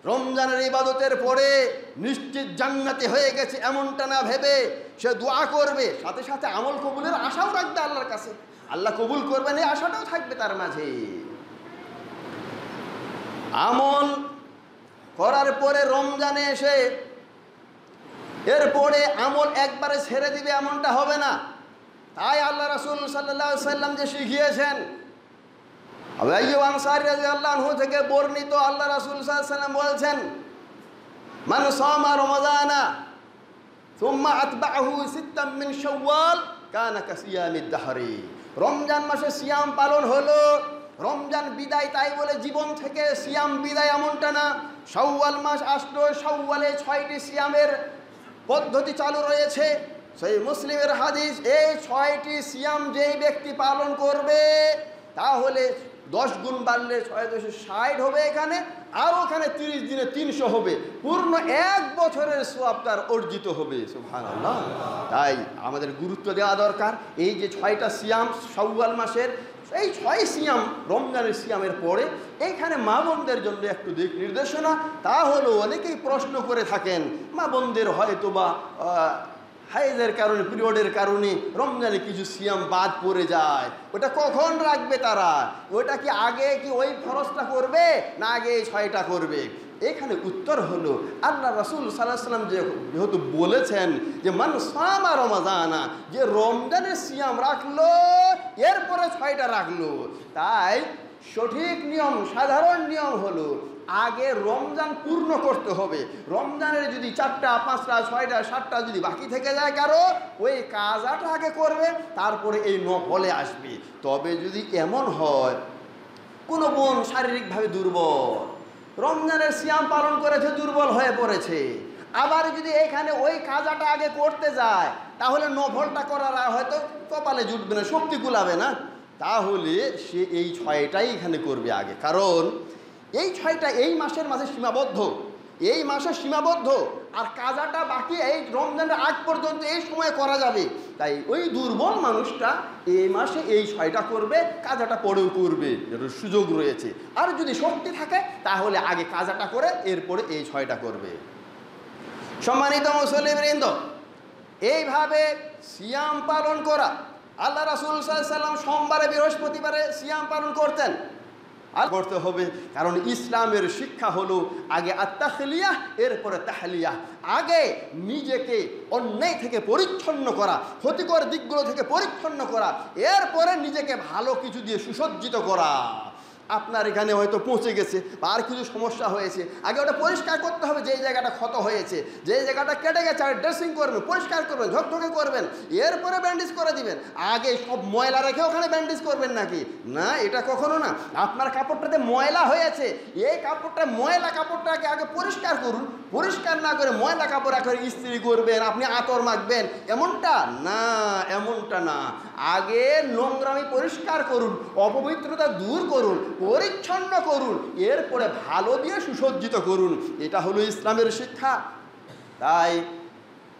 রমজানের ইবাদতের পরে নিশ্চিত জান্নাতি হয়ে গেছে এমনটা না ভেবে সে দোয়া করবে, সাথে সাথে আমল কবুলের আশাও রাখবে আল্লাহর কাছে। আল্লাহ কবুল করবেন এই আশাটাও থাকবে তার মাঝে। আমল করার পরে রমজানে এসে এরপরে আমল একবারে ছেড়ে দিবে এমনটা হবে না। তাই আল্লাহ রাসূল সাল্লাল্লাহু আলাইহি ওয়াসাল্লাম যে শিখিয়েছেন, আবু আইয়ুব আনসারী রাদিয়াল্লাহু আনহু থেকে বর্ণিত, আল্লাহ রাসূল সাল্লাল্লাহু আলাইহি ওয়াসাল্লাম বলছেন, মান সামা রমাদানা সুম্মা আতবাহু সিত্তাম মিন শাওয়াল কানা কাসিয়ামিদ দাহরি। রমজান মাসে সিয়াম পালন হলো, রমজান বিদায় তাই বলে জীবন থেকে সিয়াম বিদায় এমনটা না। শাওয়াল মাস আসলো, শাওয়ালে 6টি সিয়ামের পদ্ধতি চালু রয়েছে। সেই মুসলিমের হাদিস, এই 6টি সিয়াম যেই ব্যক্তি পালন করবে তাহলে 10 গুণ বাড়লে 660 হবে এখানে, আর ওখানে 30 দিনে 300 হবে, পূর্ণ 1 বছরের সওয়াব তার অর্জিত হবে। সুবহানাল্লাহ। তাই আমাদের গুরুত্ব দেওয়া দরকার। এই যে 6টা সিয়াম শাওয়াল মাসের, এই 6 সিয়াম রমজানের সিয়ামের পরে এইখানে মা বোনদের জন্য একটু দিক নির্দেশনা। তা হলো, অনেকেই প্রশ্ন করে থাকেন, মা বোনদের হয়তো বা হাইজের কারণে, পিরিয়ডের কারণে রমজানে কিছু সিয়াম বাদ পড়ে যায়, ওটা কখন রাখবে তারা? ওটা কি আগে কি ওই ফরজটা করবে না আগে এই 6টা করবে? এখানে উত্তর হলো, আল্লাহ রাসূল সাল্লাল্লাহু আলাইহি ওয়াসাল্লাম যেহেতু বলেছেন যে মান সামা রমাদানা, যে রমজানের সিয়াম রাখলো এরপরে 6টা রাখলো, তাই সঠিক নিয়ম, সাধারণ নিয়ম হলো আগে রমজান পূর্ণ করতে হবে। রমজানের যদি 4টা, 5টা, 6টা, 7টা যদি বাকি থেকে যায় কারো, ওই কাজাটা আগে করবে, তারপরে এই নফলে আসবে। তবে যদি এমন হয় কোনো বোন শারীরিকভাবে দুর্বল, রমজানের সিয়াম পালন করেছে, দুর্বল হয়ে পড়েছে, আবার যদি এখানে ওই কাজাটা আগে করতে যায়, তাহলে নফলটা করার হয়তো কপালে জুটবে না, শক্তি কুলাবে না, তাহলে সে এই 6টাই এখানে করবে আগে। কারণ এই 6টা এই মাসের মাঝে সীমাবদ্ধ, এই মাসে সীমাবদ্ধ, আর কাজাটা বাকি এই রমজানের আগ পর্যন্ত এই সময় করা যাবে। তাই ওই দুর্বল মানুষটা এই মাসে এই 6টা করবে, কাজাটা পরেও করবে, এর সুযোগ রয়েছে। আর যদি শক্তি থাকে তাহলে আগে কাজাটা করে এরপরে এই 6টা করবে। সম্মানিত মুসলিমবৃন্দ, এইভাবে সিয়াম পালন করা, আল্লাহ রাসূল সাল্লাল্লাহু আলাইহি ওয়াসাল্লাম সোমবারে বৃহস্পতিবারে সিয়াম পালন করতেন, আর করতে হবে। কারণ ইসলামের শিক্ষা হলো আগে আত-তাখলিয়াহ, এরপরে তাহলিয়াহ। আগে নিজেকে অন্যায় থেকে পরিচ্ছন্ন করা, ক্ষতিকর দিকগুলো থেকে পরিচ্ছন্ন করা, এরপরে নিজেকে ভালো কিছু দিয়ে সুসজ্জিত করা। আপনার এখানে হয়তো পৌঁছে গেছে বা আর কিছু সমস্যা হয়েছে, আগে ওটা পরিষ্কার করতে হবে। যেই জায়গাটা ক্ষত হয়েছে, যেই জায়গাটা কেটে গেছে, আর ড্রেসিং করবেন, পরিষ্কার করবেন, ঝকঝকে করবেন, এরপরে ব্যান্ডেজ করে দিবেন। আগে সব ময়লা রেখে ওখানে ব্যান্ডেজ করবেন নাকি? না, এটা কখনো না। আপনার কাপড়টাতে ময়লা হয়েছে, এই কাপড়টা, ময়লা কাপড়টাকে আগে পরিষ্কার করুন। পরিষ্কার না করে ময়লা কাপড় এখন ইস্ত্রি করবেন, আপনি আতর মাখবেন, এমনটা না, এমনটা না। আগে নোংরামি পরিষ্কার করুন, অপবিত্রতা দূর করুন, পরিচ্ছন্ন করুন, এরপরে ভালো দিয়ে সুসজ্জিত করুন। এটা হলো ইসলামের শিক্ষা। তাই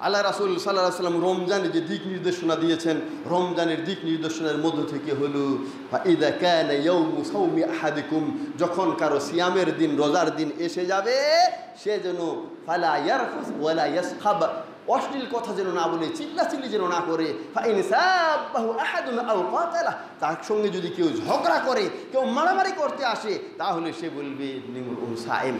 আল্লাহ রাসূল সাল্লাল্লাহু আলাইহি ওয়াসাল্লাম রমজানের যে দিক নির্দেশনা দিয়েছেন, রমজানের দিক নির্দেশনার মধ্য থেকে হলো ফাইদা কানা ইয়াউমু সাওমি আহাদিকুম, যখন কারো সিয়ামের দিন, রোজার দিন এসে যাবে, সে যেন ফালা ইয়ারফুস ওয়ালা ইয়াসখাব, অশ্লীল কথা যেন না বলে, চিল্লাচিল্লি যেন না করে। ফাইন সাব্বাহু আহাদুন আও কাতালা, তার সঙ্গে যদি কেউ ঝগড়া করে, কেউ মারামারি করতে আসে, তাহলে সে বলবে নিমুল সাইম,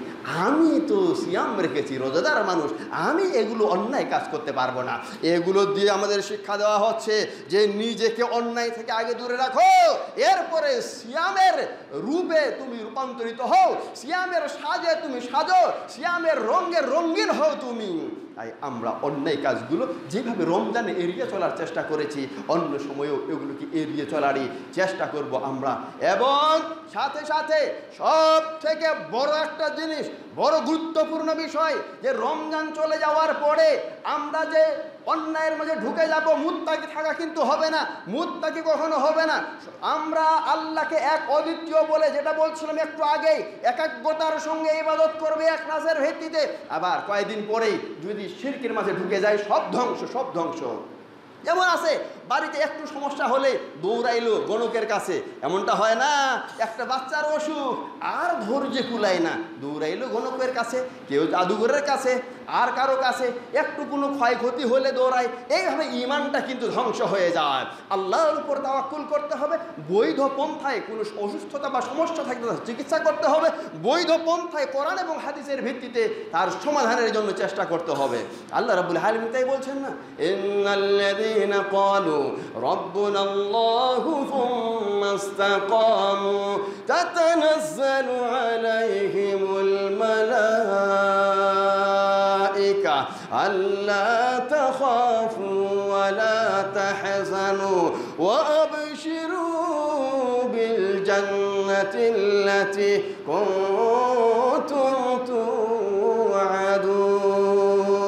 আমি তো সিয়াম রেখেছি, রোজাদার মানুষ, আমি এগুলো অন্যায় কাজ করতে পারবো না। এগুলো দিয়ে আমাদের শিক্ষা দেওয়া হচ্ছে যে নিজেকে অন্যায় থেকে আগে দূরে রাখো, এরপরে সিয়ামের রূপে তুমি রূপান্তরিত হও, সিয়ামের সাজে তুমি সাজো, সিয়ামের রঙে রঙিন হও তুমি। তাই আমরা অন্যায় কাজগুলো যেভাবে রমজানে এড়িয়ে চলার চেষ্টা করেছি, অন্য সময়েও এগুলোকে এড়িয়ে চলারই চেষ্টা করব আমরা। এবং সাথে সাথে সব থেকে বড় একটা জিনিস, বড় গুরুত্বপূর্ণ বিষয়, যে রমজান চলে যাওয়ার পরে আমরা যে অন্যায়ের মাঝে ঢুকে যাব, মুত্তাকি থাকা কিন্তু হবে না, মুত্তাকি কখনো হবে না। আমরা আল্লাহকে এক অদ্বিতীয় বলে, যেটা বলছিলাম একটু আগেই, একাগ্রতার সঙ্গে ইবাদত করবে ইখলাসের ভিত্তিতে। আবার কয়েকদিন পরেই যদি শিরকের মাঝে ঢুকে যায়, সব ধ্বংস, সব ধ্বংস। যেমন আছে বাড়িতে একটু সমস্যা হলে দৌড়াইলো গণকের কাছে, এমনটা হয় না? একটা বাচ্চার অসুখ আর ধৈর্য কুলায় না, দৌড়াইলো গণকের কাছে, কেউ জাদুঘরের কাছে, আর কারো কাছে। একটু কোনো ক্ষয়ক্ষতি হলে দৌড়ায়। এইভাবে ইমানটা কিন্তু ধ্বংস হয়ে যায়। আল্লাহর উপর তাওয়াক্কুল করতে হবে, বৈধ পন্থায় কোনো অসুস্থতা বা সমস্যা থাকলে চিকিৎসা করতে হবে, বৈধ পন্থায় কোরআন এবং হাদিসের ভিত্তিতে তার সমাধানের জন্য চেষ্টা করতে হবে। আল্লাহ রাব্বুল আলামিন তাই বলছেন না, ইন্নাল্লাযীনা ক্বালু রাব্বুনাল্লাহু সুম্মা ইসতাকামু তাতানাজ্জালু আলাইহিমুল মালায়েকা আল্লা তাখাফু ওয়া লা তাহজানু ওয়া আবশিরু বিল জান্নাতিল্লাতী কুনতুম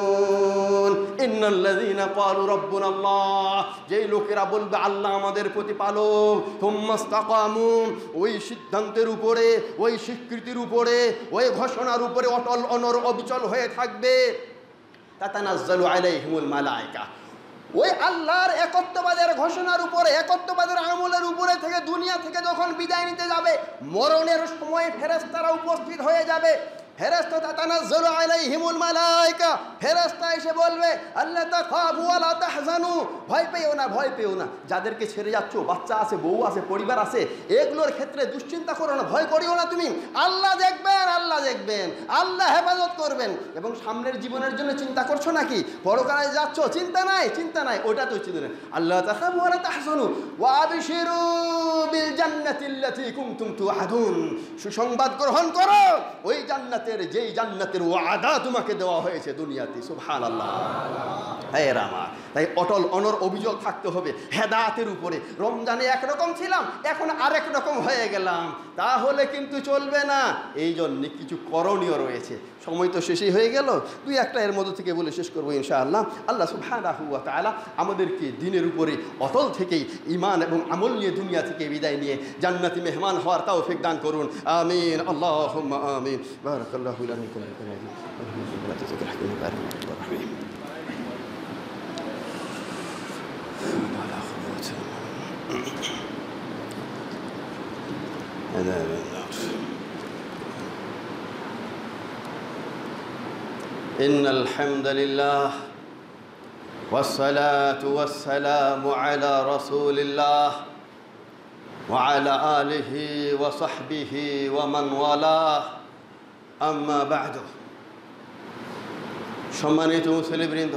তুআদুন। ইন্নাল্লাযীনা ক্বালু রাব্বুনাল্লাহ, যেই লোকেরা বলবে আল্লাহ আমাদের প্রতিপালক, সুম্মা ইসতাকামু, ওই সিদ্ধান্তের উপরে, ওই স্বীকৃতির উপরে, ওই ঘোষণার উপরে অটল অনড় অবিচল হয়ে থাকবে, তাতানাজ্জালু আলাইহিমুল মালায়েকা, ওই আল্লাহর একত্ববাদের ঘোষণার উপরে, একত্ববাদের আমলের উপরে থেকে দুনিয়া থেকে যখন বিদায় নিতে যাবে, মরণের সময় ফেরেশতারা উপস্থিত হয়ে যাবে। ফেরেশতা তাতানাজ্জালু আলাইহিমুল মালায়েকা, ফেরেশতা এসে বলবে আল্লা তাখাফু ওয়া লা তাহজানু, ভয় পেও না, ভয় পেও না। যাদেরকে ছেড়ে যাচ্ছ, বাচ্চা আছে, বউ আছে, পরিবার আছে, এগুলোর ক্ষেত্রে দুশ্চিন্তা করো না, ভয় করিও না তুমি। আল্লাহ দেখবেন, আল্লাহ দেখবেন, আল্লাহ হেফাজত করবেন। এবং সামনের জীবনের জন্য চিন্তা করছো নাকি? পরকালে যাচ্ছ, চিন্তা নাই, চিন্তা নাই, ওটা তো চিন্তা নেই। আল্লাহ তাখাফু ওয়া লা তাহজানু ওয়া আবশিরু বিল জান্নাতিল্লাতী কুনতুম তুআদুন, সুসংবাদ গ্রহণ করো ওই জান্নাতের, যেই জান্নাতের ওয়াদা তোমাকে দেওয়া হয়েছে দুনিয়াতে। সুবহানাল্লাহ। হে রামা, তাই অটল অনড় অবিচল থাকতে হবে হেদায়েতের উপরে। রমজানে একরকম ছিলাম, এখন আরেক রকম হয়ে গেলাম, তাহলে কিন্তু চলবে না। এই জন্য কিছু করণীয় রয়েছে। সময় তো শেষই হয়ে গেল, দুই একটা এর মধ্যে থেকে বলে শেষ করবো ইনশাআল্লাহ। আল্লাহ সুবহানাহু ওয়া তাআলা আমাদেরকে দিনের উপরে অটল থেকেই ঈমান এবং আমল নিয়ে দুনিয়া থেকে বিদায় নিয়ে জান্নাতি মেহমান হওয়ার তৌফিক দান করুন। আমিন, আল্লাহুম্মা আমিন। বারাকাল্লাহু লাকুম إن الحمد لله والصلاة والسلام على رسول الله وعلى آله وصحبه ومن والاه أما بعد। সম্মানিত মুসলিমবৃন্দ,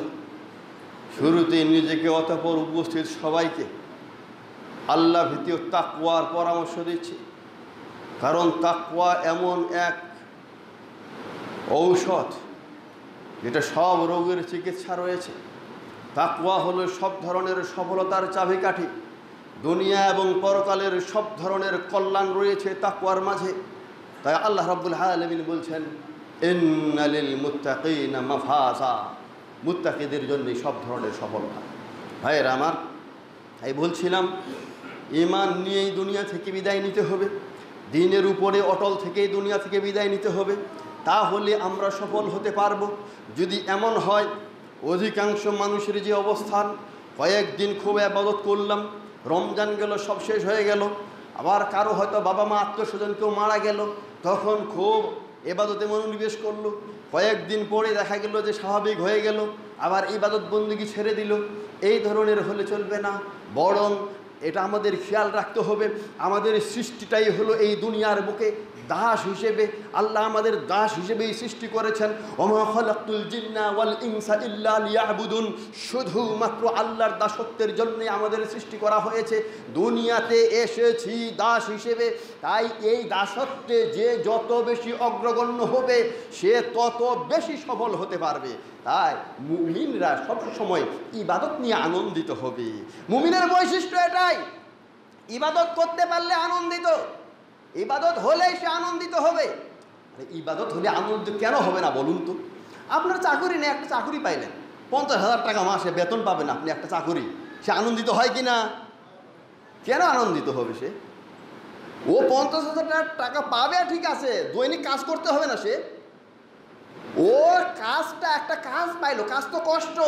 শুরুতে নিজেকে অতঃপর উপস্থিত সবাইকে আল্লাহ ভীতি ও তাকওয়ার পরামর্শ দিচ্ছি। কারণ তাকওয়া এমন এক ঔষধ যেটা সব রোগের চিকিৎসা রয়েছে। তাকওয়া হলো সব ধরনের সফলতার চাবিকাঠি। দুনিয়া এবং পরকালের সব ধরনের কল্যাণ রয়েছে তাকওয়ার মাঝে। তাই আল্লাহ রাব্বুল আলামিন বলছেন, ইন্না লিল মুত্তাকিনা মাফাজা, মুত্তাকিদের জন্য সব ধরনের সফলতা। ভাইয়েরা আমার, এই বলছিলাম ঈমান নিয়েই দুনিয়া থেকে বিদায় নিতে হবে, দ্বীনের উপরে অটল থেকেই দুনিয়া থেকে বিদায় নিতে হবে, তাহলে আমরা সফল হতে পারবো। যদি এমন হয় অধিকাংশ মানুষের যে অবস্থান, কয়েকদিন খুব ইবাদত করলাম, রমজান গেল, সব শেষ হয়ে গেল, আবার কারো হয়তো বাবা মা আত্মস্বজন কেউ মারা গেল, তখন খুব ইবাদতে মনোনিবেশ করলো, কয়েকদিন পরে দেখা গেল যে স্বাভাবিক হয়ে গেল, আবার ইবাদত বন্দেগী ছেড়ে দিল। এই ধরনের হলে চলবে না। বরং এটা আমাদের খেয়াল রাখতে হবে, আমাদের সৃষ্টিটাই হলো এই দুনিয়ার বুকে দাস হিসেবে। আল্লাহ আমাদের দাস হিসেবেই সৃষ্টি করেছেন। ওমা খালাকতুল জিন্না ওয়াল ইনসা ইল্লা লিয়াবুদুন, শুধুমাত্র আল্লাহর দাসত্বের জন্যই আমাদের সৃষ্টি করা হয়েছে। দুনিয়াতে এসেছি দাস হিসেবে, তাই এই দাসত্বে যে যত বেশি অগ্রগণ্য হবে সে তত বেশি সফল হতে পারবে। তাই মুমিনরা সবসময় ইবাদত নিয়ে আনন্দিত হবে। মুমিনের বৈশিষ্ট্য এটাই, ইবাদত করতে পারলে আনন্দিত, ইবাদত হলেই সে আনন্দিত হবে। ইবাদত হলে আনন্দিত কেন হবে না বলুন তো? আপনার চাকরি নেই, একটা চাকরি পাইলেন, 50,000 টাকা মাসে বেতন পাবেন আপনি, একটা চাকরি, সে আনন্দিত হয় কি না? কেন আনন্দিত হবে সে? ও 50,000 টাকা পাবে, ঠিক আছে, দৈনিক কাজ করতে হবে না, সে ওর কাজটা একটা কাজ পাইলো, কাজ তো কষ্ট,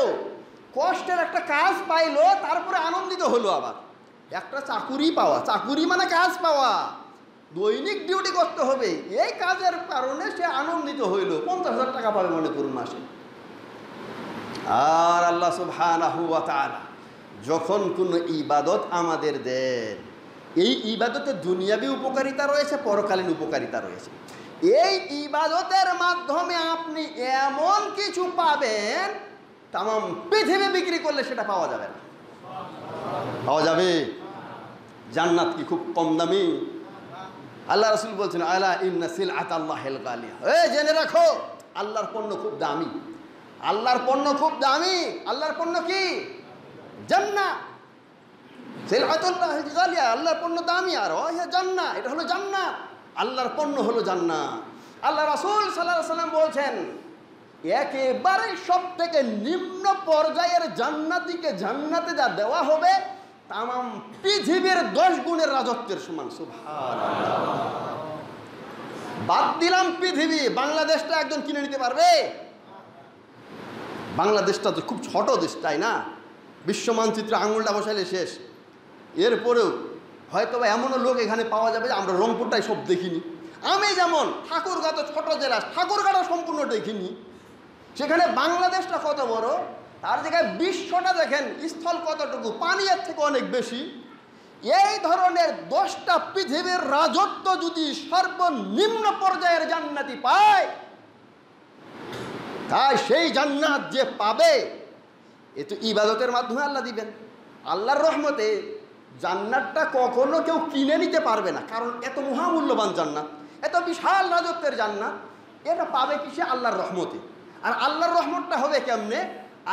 কষ্টের একটা কাজ পাইলো, তারপরে আনন্দিত হলো। আবার একটা চাকুরি পাওয়া, চাকুরি মানে কাজ পাওয়া, দৈনিক ডিউটি করতে হবে, এই কাজের কারণে সে আনন্দিত হইল, 50,000 টাকা পাবে মনে করুন মাসে। আর আল্লাহ সুবহানাহু ওয়া তাআলা যখন কোনো ইবাদত আমাদের দেন, এই ইবাদতে দুনিয়াবী উপকারিতা রয়েছে, পরকালীন উপকারিতা রয়েছে। এই ইবাদতের মাধ্যমে আপনি এমন কিছু পাবেন, তাম পৃথিবী বিক্রি করলে সেটা পাওয়া যাবে না। পাওয়া যাবে? জান্নাত কি খুব কম দামি? আল্লাহ রাসূল বলছেন, আলা ইন্না সিলআতাল্লাহিল গালিয়া, জেনে রাখো আল্লাহর পণ্য খুব দামি। আল্লাহর পণ্য খুব দামি। আল্লাহর পণ্য কি? জান্নাত। সিলআতুল্লাহিল গালিয়া, আল্লাহর পণ্য দামি, আর জান্নাত, এটা হলো জান্নাত। আল্লাহর পণ্য হলো জান্নাত। আল্লাহ রাসূল সাল্লাল্লাহু আলাইহি ওয়াসাল্লাম বলছেন, একেবারে সব থেকে নিম্ন পর্যায়ের জান্নাতীকে জান্নাতে যা দেওয়া হবে, তাম পৃথিবীর 10 গুণের রাজত্বের সমান। সুবহানাল্লাহ। বাদ দিলাম পৃথিবী, বাংলাদেশটা একজন কিনে নিতে পারবে? বাংলাদেশটা তো খুব ছোট দেশ, তাই না? বিশ্ব মানচিত্রে আঙুলটা বসাইলে শেষ। এরপরেও হয়তো বা এমনও লোক এখানে পাওয়া যাবে যে আমরা রংপুরটাই সব দেখিনি। আমি যেমন ঠাকুরগাঁ তো ছোট জেলা, ঠাকুরগাঁটা সম্পূর্ণ দেখিনি, সেখানে বাংলাদেশটা কত বড়, তার জায়গায় বিশ্বটা দেখেন, স্থল কতটুকু, পানি এর থেকে অনেক বেশি। এই ধরনের 10টা পৃথিবীর রাজত্ব যদি সর্বনিম্ন পর্যায়ের জান্নাতি পায়, তাই সেই জান্নাত যে পাবে, এ তো ইবাদতের মাধ্যমে আল্লাহ দিবেন। আল্লাহর রহমতে জান্নাতটা কখনো কেউ কিনে নিতে পারবে না, কারণ এত মহামূল্যবান জান্নাত, এত বিশাল রাজত্বের জান্নাত, এটা পাবে কিসে? আল্লাহর রহমতে। আর আল্লাহর রহমতটা হবে কেমনে?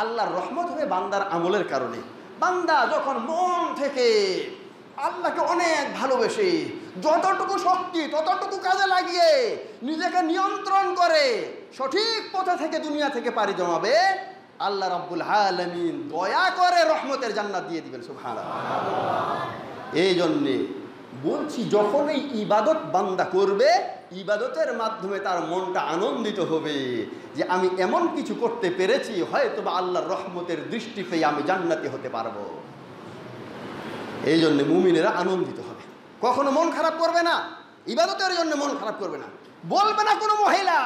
আল্লাহর রহমত হবে বান্দার আমলের কারণে। বান্দা যখন মন থেকে আল্লাহকে অনেক ভালোবেসে, যতটুকু শক্তি ততটুকু কাজে লাগিয়ে নিজেকে নিয়ন্ত্রণ করে সঠিক পথে থেকে দুনিয়া থেকে পাড়ি জমাবে, আল্লাহ রাব্বুল আলামিন দয়া করে রহমতের জান্নাত দিয়ে দিবেন। সুবহানাল্লাহ। এই জন্যে বলছি, যখন এই ইবাদত বান্দা করবে, ইবাদতের মাধ্যমে তার মনটা আনন্দিত হবে যে আমি এমন কিছু করতে পেরেছি, হয়তো বা আল্লাহর রহমতের দৃষ্টি পেয়ে আমি জান্নাতি হতে পারবো। এই জন্য মুমিনেরা আনন্দিত হবে, কখনো মন খারাপ করবে না, ইবাদতের জন্য মন খারাপ করবে না। বলবে না কোনো মহিলা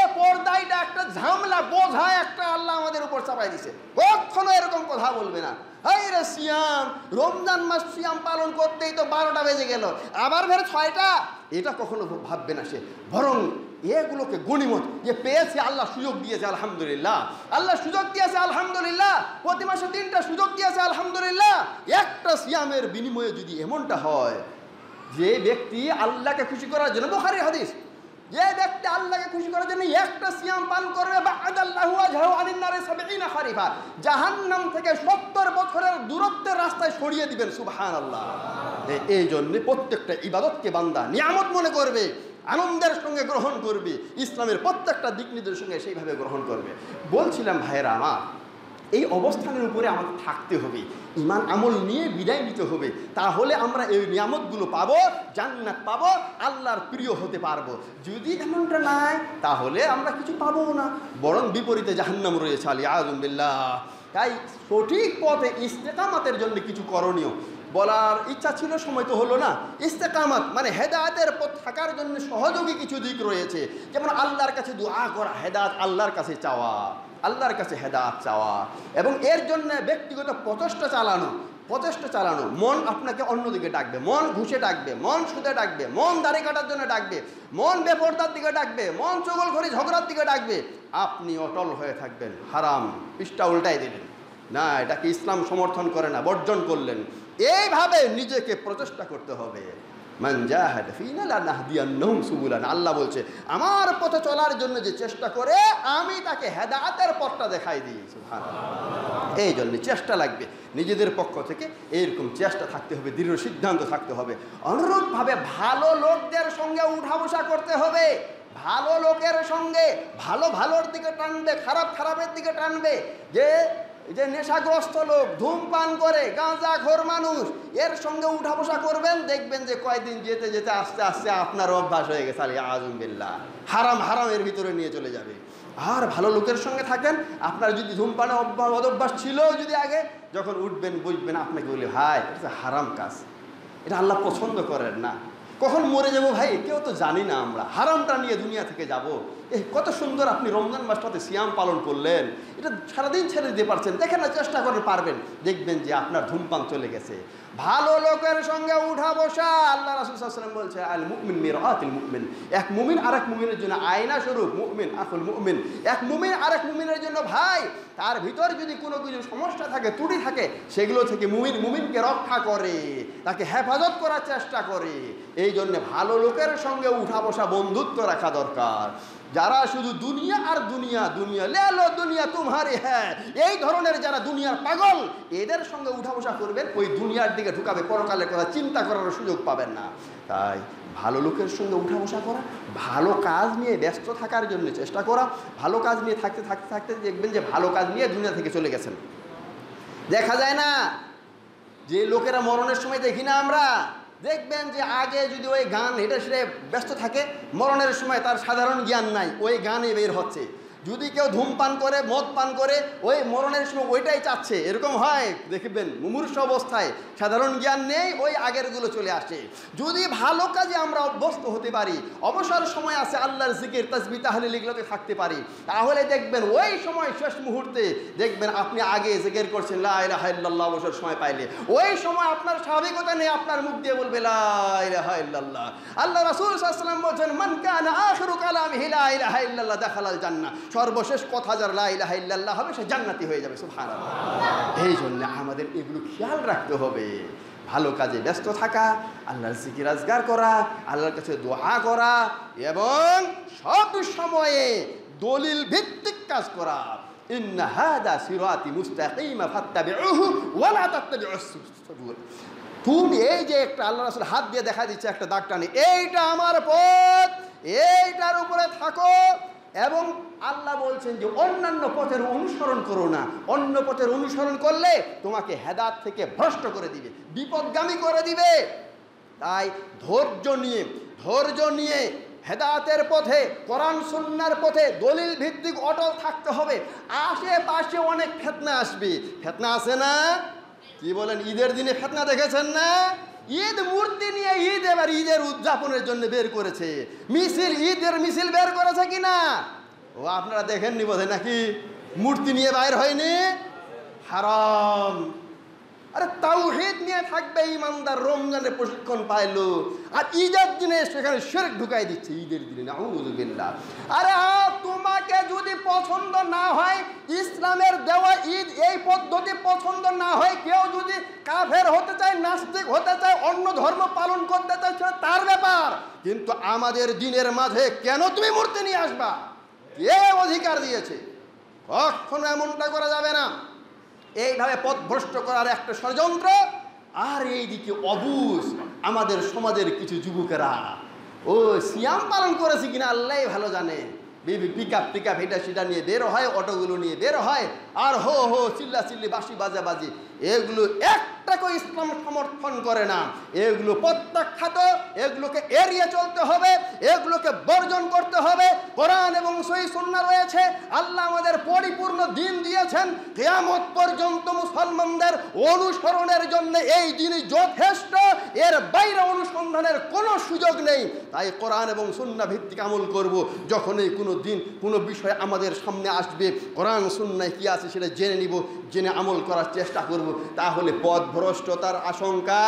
এ পর্দাইটা একটা ঝামেলা, বোঝা একটা আল্লাহ আমাদের উপর চাপাই দিছে, কখনো এরকম কথা বলবে না। হাই রে সিয়াম, রমজান মাস সিয়াম পালন করতেই তো 12টা বেজে গেল, আবার ফের 6টা, এটা কখনো ভাববে না সে। বরং এগুলোকে গনিমত যে পেয়েছে, আল্লাহ সুযোগ দিয়েছে আলহামদুলিল্লাহ, আল্লাহ সুযোগ দিয়েছে আলহামদুলিল্লাহ, প্রতি মাসে 3টা সুযোগ দিয়েছে আলহামদুলিল্লাহ। একটা সিয়ামের বিনিময়ে যদি এমনটা হয়, যে ব্যক্তি আল্লাহকে খুশি করার জন্য, বুখারীর হাদিস, যে ব্যক্তি আল্লাহকে খুশি করার জন্য একটা সিয়াম পালন করবে, বা'দাল্লাহু ওয়াজহু আনিন নারি 70 খারিফা, জাহান্নাম থেকে 70 বছরের দূরত্বের রাস্তায় সরিয়ে দিবেন। সুবহানাল্লাহ। এই জন্য প্রত্যেকটা ইবাদতকে বান্দা নিয়ামত মনে করবে, আনন্দের সঙ্গে গ্রহণ করবে, ইসলামের প্রত্যেকটা দিক নির্দেশের সঙ্গে সেইভাবে গ্রহণ করবে। বলছিলাম ভাইয়েরা আমার, এই অবস্থানের উপরে আমাদের থাকতে হবে, ঈমান আমল নিয়ে বিদায় নিতে হবে, তাহলে আমরা এই নিয়ামতগুলো পাবো, জান্নাত পাবো, আল্লাহর প্রিয় হতে পারবো। যদি এমনটা নাই, তাহলে আমরা কিছু পাবো না, বরং বিপরীতে জাহান্নাম রয়েছে, আলিয়াযু বিল্লাহ। তাই সঠিক পথে ইস্তেকামাতের জন্য কিছু করণীয় বলার ইচ্ছা ছিল, সময় তো হলো না। ইস্তেকামাত মানে হেদায়েতের পথ থাকার জন্য সহযোগী কিছু দিক রয়েছে, যেমন আল্লাহর কাছে দোয়া করা, হেদায়েত আল্লাহর কাছে চাওয়া, আল্লাহর কাছে হেদায়েত চাওয়া, এবং এর জন্য ব্যক্তিগত প্রচেষ্টা চালানো। মন আপনাকে অন্যদিকে ডাকবে, মন ঘুষে ডাকবে, মন সুদে ডাকবে, মন দাড়ি কাটার জন্য ডাকবে, মন বেপরদার দিকে ডাকবে, মন চগলখড়ি ঝগড়ার দিকে ডাকবে। আপনি অটল হয়ে থাকবেন, হারাম পৃষ্ঠা উল্টাই দেবেন না, এটাকে ইসলাম সমর্থন করে না, বর্জন করলেন। এইভাবে নিজেকে প্রচেষ্টা করতে হবে। মান জাহাদা ফিনা লানাহদিয়ান্নাহুম সুবুলানা, আল্লাহ বলছে আমার পথে চলার জন্য যে চেষ্টা করে আমি তাকে হেদায়েতের পথটা দেখাই দিই। সুবহানাল্লাহ। এই জন্য চেষ্টা লাগবে, নিজেদের পক্ষ থেকে এইরকম চেষ্টা থাকতে হবে, দৃঢ় সিদ্ধান্ত থাকতে হবে। অনুরূপভাবে ভালো লোকদের সঙ্গে উঠা বসা করতে হবে, ভালো লোকের সঙ্গে ভালোর দিকে টানবে, খারাপের দিকে টানবে। যে যে নেশাগ্রস্ত লোক, ধূমপান করে, গাঁজাখোর মানুষ, এর সঙ্গে উঠা বসা করবেন, দেখবেন যে কয়েকদিন যেতে যেতে আস্তে আস্তে আপনার অভ্যাস হয়ে গেছে, আযুবিল্লাহ, হারাম হারামের ভিতরে নিয়ে চলে যাবে। আর ভালো লোকের সঙ্গে থাকেন, আপনার যদি ধূমপানে অভ্যাস ছিল যদি আগে, যখন উঠবেন বুঝবেন আপনাকে বলি ভাই এটা হারাম কাজ, এটা আল্লাহ পছন্দ করেন না। কখন মরে যাবো ভাই কেউ তো জানি না, আমরা হারামটা নিয়ে দুনিয়া থেকে যাব। কত সুন্দর আপনি রমজান মাসটাতে সিয়াম পালন করলেন, এটা সারাদিন ছেড়ে দিতে পারছেন, দেখেন না, চেষ্টা করে পারবেন, দেখবেন যে আপনার ধূমপান চলে গেছে। ভালো লোকের সঙ্গে উঠা বসা, আল্লাহ রাসূল সাল্লাল্লাহু আলাইহি ওয়াসাল্লাম বলছে আল মুমিন মিরআতুল মুমিন, এক মুমিন আরেক মুমিনের জন্য আয়না স্বরূপ, মুমিন আখুল মুমিন, এক মুমিন আরেক মুমিনের জন্য ভাই। তার ভিতর যদি কোনো কিছু সমস্যা থাকে, ত্রুটি থাকে, সেগুলো থেকে মুমিনকে রক্ষা করে, তাকে হেফাজত করার চেষ্টা করে। এই জন্য ভালো লোকের সঙ্গে উঠা বসা, বন্ধুত্ব রাখা দরকার। যারা শুধু দুনিয়া আর দুনিয়া, দুনিয়া লে লো দুনিয়া তুমহারি হ্যাঁ, এই ধরনের যারা দুনিয়ার পাগল, এদের সঙ্গে উঠা বসা করবেন, ওই দুনিয়ার দিকে ঢুকাবে, পরকালের কথা চিন্তা করার সুযোগ পাবেন না। তাই ভালো লোকের সঙ্গে উঠা বসা করা, ভালো কাজ নিয়ে ব্যস্ত থাকার জন্য চেষ্টা করা, ভালো কাজ নিয়ে থাকতে থাকতে থাকতে দেখবেন যে ভালো কাজ নিয়ে দুনিয়া থেকে চলে গেছেন। দেখা যায় না যে লোকেরা মরণের সময় দেখি না আমরা, দেখবেন যে আগে যদি ওই গান হেঁটে সেটে ব্যস্ত থাকে, মরণের সময় তার সাধারণ জ্ঞান নাই, ওই গানে বের হচ্ছে। যদি কেউ ধূমপান করে, মদ পান করে, ওই মরণের সময় ওইটাই চাচ্ছে, এরকম হয় দেখবেন। মুমূর্ষ অবস্থায় সাধারণ জ্ঞান নেই, ওই আগেরগুলো চলে আসে। যদি ভালো কাজে আমরা অভ্যস্ত হতে পারি, অবসর সময় আছে আল্লাহর জিকির তাসবিহ তাহলিল এগুলোতে থাকতে পারি, তাহলে দেখবেন ওই সময় শেষ মুহূর্তে দেখবেন আপনি আগে জিকির করছেন লা ইলাহা ইল্লাল্লাহ, অবসর সময় পাইলে ওই সময় আপনার স্বাভাবিকতা নেই, আপনার মুখ দিয়ে বলবে লা ইলাহা ইল্লাল্লাহ। আল্লাহ রাসূল সাল্লাল্লাহু আলাইহি ওয়াসাল্লাম বলেন মান কানা আখিরু কালামিহি লা ইলাহা ইল্লাল্লাহ দাখালাল জান্নাহ, সর্বশেষ কথা যার লা ইলাহা ইল্লাল্লাহ হবে সে জান্নাতি হয়ে যাবে। সুবহানাল্লাহ। এই জন্য আমাদের এগুলো খেয়াল রাখতে হবে, ভালো কাজে ব্যস্ত থাকা, আল্লাহর জিকির আজগার করা, আল্লাহর কাছে দোয়া করা, এবং সব সময়ে দলিল ভিত্তিক কাজ করা। ইন্না হাদা সিরাতি মুস্তাকিমা ফাত্তাবিউহু ওয়া লা তাত্তাবিউস সুবুল। তুমি এই যে একটা আল্লাহ রাসূল হাত দিয়ে দেখা দিচ্ছে একটা দাগ টানে, এইটা আমার পথ, এইটার উপরে থাকো। এবং আল্লাহ বলছেন যে অন্যান্য পথের অনুসরণ করো না, অন্য পথের অনুসরণ করলে তোমাকে হেদায়েত থেকে ভ্রষ্ট করে দিবে, বিপদগামী করে দিবে। তাই ধৈর্য নিয়ে হেদায়েতের পথে, কোরআন সুন্নাহর পথে দলিল ভিত্তিক অটল থাকতে হবে। আশেপাশে অনেক ফিতনা আসবে, ফিতনা আছে না? কি বলেন, ঈদের দিনে ফিতনা দেখেছেন না? ঈদ মূর্তি নিয়ে ঈদ এবার ঈদের উদযাপনের জন্য বের করেছে, ঈদের মিছিল বের করেছে কিনা ও আপনারা দেখেননি বোধহয়, নাকি মূর্তি নিয়ে বাইর হয়নি? হারাম। আরে তাওহীদ নিয়ে থাকবে ইমানদার, রমজানের প্রশিক্ষণ পাইলো, আর ঈদের দিনে সেখানে শিরক ঢুকাই দিচ্ছে, ঈদের দিনে নাউযু বিল্লাহ। আরে তোমাকে যদি পছন্দ না হয়, ইসলামের দেওয়া ঈদ এই পদ্ধতি পছন্দ না হয়, কেউ যদি কাফের হতে চায়, নাস্তিক হতে চায়, অন্য ধর্ম পালন করতে চায়, সেটা তার ব্যাপার, কিন্তু আমাদের দিনের মাঝে কেন তুমি মূর্তি নিয়ে আসবা? কে অধিকার দিয়েছে? কখনো এমনটা করা যাবে না। এইভাবে পথভ্রষ্ট করার একটা ষড়যন্ত্র। আর এইদিকে অবুঝ আমাদের সমাজের কিছু যুবকেরা, ও সিয়াম পালন করেছে কিনা আল্লাহ ভালো জানে, পিক আপ এটা সেটা নিয়ে বের হয়, অটোগুলো নিয়ে বের হয়, আর হো হো চিল্লা চিল্লি বাঁশি বাজাবাজি, এগুলো একটাকেও ইসলাম সমর্থন করে না। এগুলো প্রত্যাখ্যাত, এগুলোকে এড়িয়ে চলতে হবে, এগুলোকে বর্জন করতে হবে। কোরআন এবং সহিহ সুন্নাহ রয়েছে, আল্লাহ আমাদের পরিপূর্ণ দিন দিয়েছেন, কিয়ামত পর্যন্ত মুসলমানদের অনুসরণের জন্য এই দিনই যথেষ্ট, এর বাইরে অনুসন্ধানের কোনো সুযোগ নেই। তাই কোরআন এবং সুন্নাহ ভিত্তিক আমল করব। যখনই কোনো দিন কোনো বিষয় আমাদের সামনে আসবে, কোরআন সুন্নাহ কি আছে সেটা জেনে নিব, জেনে আমল করার চেষ্টা করব, তাহলে পথভ্রষ্টতার আশঙ্কা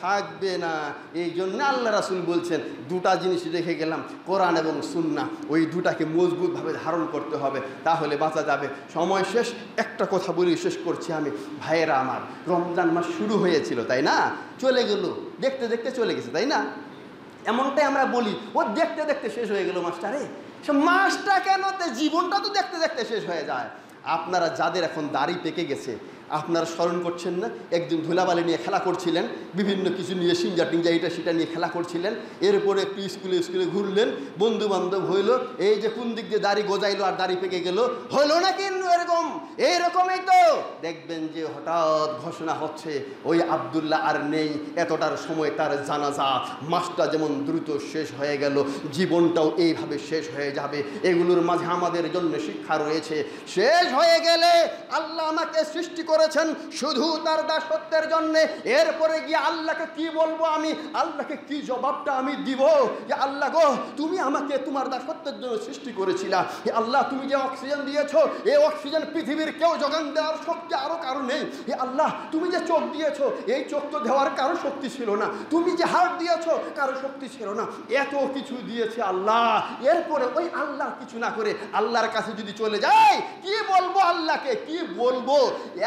থাকবে না। এই জন্য আল্লাহ রাসূল বলছেন দুটা জিনিস রেখে গেলাম, কোরআন এবং সুন্নাহ, ওই দুটাকে মজবুতভাবে ধারণ করতে হবে, তাহলে বাঁচা যাবে। সময় শেষ, একটা কথা বলি শেষ করছি আমি। ভাইয়েরা আমার, রমজান মাস শুরু হয়েছিল তাই না, চলে গেল, দেখতে দেখতে চলে গেছে তাই না, এমনটাই আমরা বলি, ও দেখতে দেখতে শেষ হয়ে গেল মাসটা। রে সে মাসটা কেন, জীবনটা তো দেখতে দেখতে শেষ হয়ে যায়। আপনারা যাদের এখন দাড়ি পেকে গেছে, আপনারা স্মরণ করছেন না, একদিন ধুলাবালি নিয়ে খেলা করছিলেন, বিভিন্ন কিছু নিয়ে সিঞ্জা টিঞ্জা এটা সেটা নিয়ে খেলা করছিলেন, এরপরে একটু স্কুলে ঘুরলেন, বন্ধু বান্ধব হইলো, এই যে কোন দিক দিয়ে দাড়ি গজাইলো আর দাড়ি পেকে গেল, হলো না কিন্তু এইরকমই তো দেখবেন যে হঠাৎ ঘোষণা হচ্ছে ওই আব্দুল্লাহ আর নেই, এতটার সময় তার জানাজা, মাসটা যেমন দ্রুত শেষ হয়ে গেল, জীবনটাও এইভাবে শেষ হয়ে যাবে। এগুলোর মাঝে আমাদের জন্য শিক্ষা রয়েছে। শেষ হয়ে গেলে আল্লাহ আমাকে সৃষ্টি করেছেন শুধু তার দাসত্বের জন্যে, এরপরে গিয়ে আল্লাহকে কি বলবো আমি, আল্লাহকে কি জবাবটা আমি দিব যে আল্লাহ গো তুমি আমাকে তোমার দাসত্বের জন্য সৃষ্টি করেছিলা, আল্লাহ তুমি যে অক্সিজেন দিয়েছো, এই অক্সিজেন পৃথিবীর কেউ যোগান দেওয়ার শক্তি আরো কারো নেই, আল্লাহ তুমি যে চোখ দিয়েছো, এই চোখ তো দেওয়ার কারো শক্তি ছিল না, তুমি যে হার্ট দিয়েছো কারো শক্তি ছিল না, এত কিছু দিয়েছে আল্লাহ, এরপরে ওই আল্লাহ কিছু না করে আল্লাহর কাছে যদি চলে যায় কি বলবো, আল্লাহকে কি বলবো?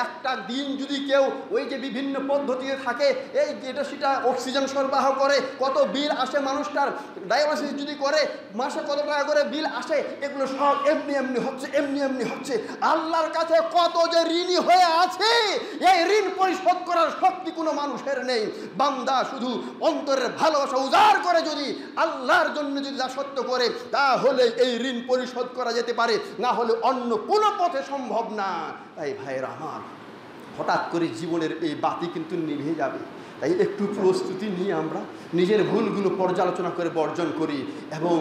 একটা দিন যদি কেউ ওই যে বিভিন্ন পদ্ধতিতে থাকে, এই যেটা সেটা অক্সিজেন সরবরাহ করে, কত বিল আসে মানুষটার, ডায়ালিসিস যদি করে মাসে কত টাকা করে বিল আসে, এগুলো সব এমনি হচ্ছে। আল্লাহর কাছে কত যে ঋণী হয়ে আছে, এই ঋণ পরিশোধ করার শক্তি কোনো মানুষের নেই। বান্দা শুধু অন্তরের ভালোবাসা উজাড় করে যদি আল্লাহর জন্য যদি দাসত্ব করে, তাহলে এই ঋণ পরিশোধ করা যেতে পারে, না হলে অন্য কোনো পথে সম্ভব না। তাই ভাইয়েরা আমার, হঠাৎ করে জীবনের এই বাতি কিন্তু নিভে যাবে, তাই একটু প্রস্তুতি নিয়ে আমরা নিজের ভুলগুলো পর্যালোচনা করে বর্জন করি এবং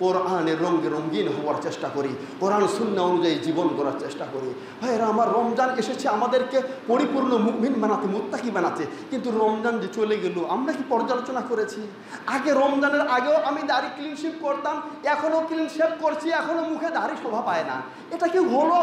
কোরআনের রঙে রঙিন হওয়ার চেষ্টা করি, কোরআন সুন্নাহ অনুযায়ী জীবন করার চেষ্টা করি। ভাইয়েরা আমার, রমজান এসেছে আমাদেরকে পরিপূর্ণ মুমিন বানাতে, মুত্তাকি বানাতে, কিন্তু রমজান যে চলে গেল আমরা কি পর্যালোচনা করেছি? আগে রমজানের আগেও আমি দাড়ি ক্লিন শেভ করতাম, এখনও ক্লিন শেভ করছি, এখনও মুখে দাড়ি শোভা পায় না, এটা কি হলো?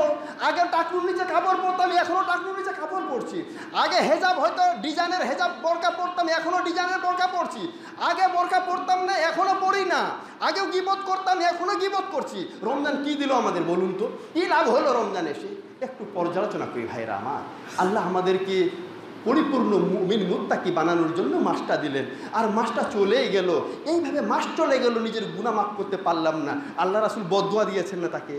আগে টাকনুর নিচে কাপড় পরতাম, এখনও টাকনুর নিচে কাপড় পরছি। আগে হেজাব হয়তো ডিজাইনের হেজাব বোরকা পরতাম, এখনও ডিজাইনের বোরকা পরছি। আগে বোরকা পরতাম না, এখনও পরি না। আগেও গীবত করতাম, এখনও গীবত করছি। রমজান কি দিল আমাদের বলুন তো? কি লাভ হলো রমজান এসে? একটু পর্যালোচনা করি ভাইরা আমার। আল্লাহ আমাদেরকে পরিপূর্ণ মুমিন মুত্তাকি বানানোর জন্য মাসটা দিলেন, আর মাসটা চলেই গেল। এইভাবে মাস চলে গেল, নিজের গুনাহ মাফ করতে পারলাম না। আল্লাহ রাসূল বদদুয়া দিয়েছেন না, তাকে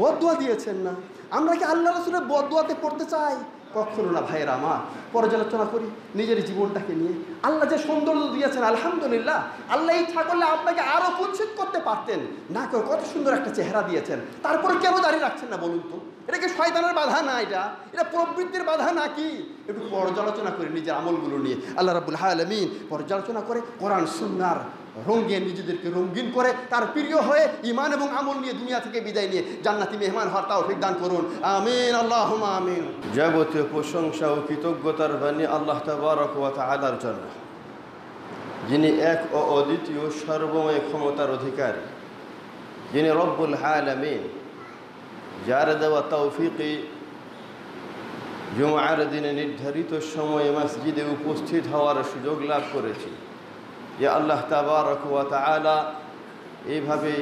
বদদুয়া দিয়েছেন না। আমরা কি আল্লাহ রাসূলের বদদুয়াতে পড়তে চাই? কখনো না ভাইয়েরা আমার। পর্যালোচনা করি নিজের জীবনটাকে নিয়ে। আল্লাহ যে সৌন্দর্য দিয়েছেন আলহামদুলিল্লাহ, আল্লাহ ইচ্ছা করলে আপনাকে আরও কুৎসিত করতে পারতেন, না করে কত সুন্দর একটা চেহারা দিয়েছেন, তারপরে কেন দাঁড়িয়ে রাখছেন না বলুন তো? এটা কি শয়তানের বাধা না? এটা প্রবৃত্তির বাধা নাকি? একটু পর্যালোচনা করি নিজের আমলগুলো নিয়ে। আল্লাহ রাব্বুল আলামিন পর্যালোচনা করে কোরআন সুন্নাহর রঙে নিজেদেরকে রঙিন করে তার প্রিয় হয়ে ঈমান এবং আমল নিয়ে দুনিয়া থেকে বিদায় নিয়ে জান্নাতি মেহমান হওয়ার তৌফিক দান করুন, আমিন, আল্লাহুম্মা আমিন। যাবতীয় প্রশংসা ও কৃতজ্ঞতার বাণী আল্লাহ তাবারক ওয়া তাআলার জন্য, যিনি এক ও অদ্বিতীয় সর্বময় ক্ষমতার অধিকারী, যিনি রব্বুল আলামিন, যার দেওয়া তৌফিকে জুমার দিনে নির্ধারিত সময়ে মসজিদে উপস্থিত হওয়ার সুযোগ লাভ করেছি। যে আল্লাহ তাবারক ওয়া তাআলা এইভাবে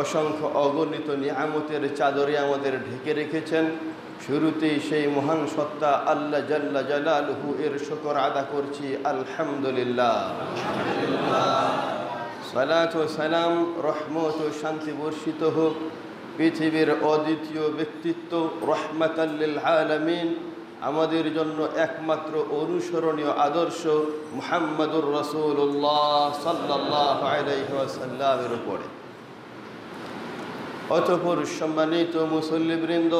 অসংখ্য অগণিত নিয়ামতের চাদরে আমাদের ঢেকে রেখেছেন, শুরুতেই সেই মহান সত্তা আল্লাহ জাল্লা জালালুহু এর শুকর আদা করছি, আলহামদুলিল্লাহ। সালাত ও সালাম, রহমত ও শান্তি বর্ষিত হোক পৃথিবীর অদ্বিতীয় ব্যক্তিত্ব রহমাতাল লিল আলামিন, আমাদের জন্য একমাত্র অনুসরণীয় আদর্শ মুহাম্মাদুর রাসূলুল্লাহ সাল্লাল্লাহু আলাইহি ওয়াসাল্লামের উপরে। অতঃপর সম্মানিত মুসল্লিবৃন্দ,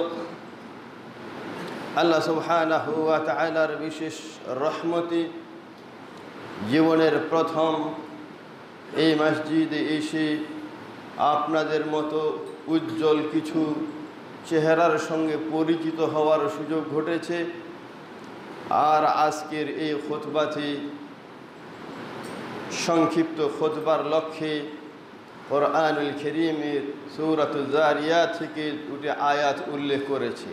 আল্লাহ সুবহানাহু ওয়া তাআলার বিশেষ রহমতে জীবনের প্রথম এই মসজিদে এসে আপনাদের মতো উজ্জ্বল কিছু চেহারার সঙ্গে পরিচিত হওয়ার সুযোগ ঘটেছে। আর আজকের এই খুতবাতে সংক্ষিপ্ত খুতবার লক্ষ্যে কোরআনুল কারীমের সূরাতুজ যারিয়াত থেকে দুটি আয়াত উল্লেখ করেছি।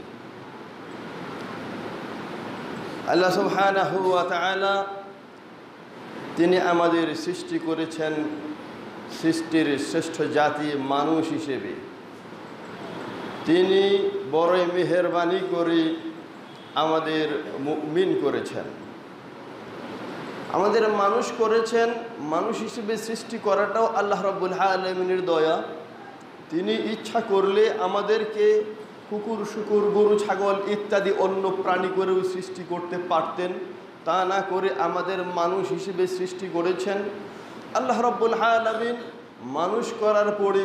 আল্লাহ সুবহানাহু ওয়া তাআলা তিনি আমাদের সৃষ্টি করেছেন সৃষ্টির শ্রেষ্ঠ জাতি মানুষ হিসেবে। তিনি বড়ই মেহেরবানি করে আমাদের মুমিন করেছেন, আমাদের মানুষ করেছেন। মানুষ হিসেবে সৃষ্টি করাটাও আল্লাহ রাব্বুল আলামিনের দয়া। তিনি ইচ্ছা করলে আমাদেরকে কুকুর শুকুর গরু ছাগল ইত্যাদি অন্য প্রাণী করেও সৃষ্টি করতে পারতেন। তা না করে আমাদের মানুষ হিসেবে সৃষ্টি করেছেন। আল্লাহ রাব্বুল আলামিন মানুষ করার পরে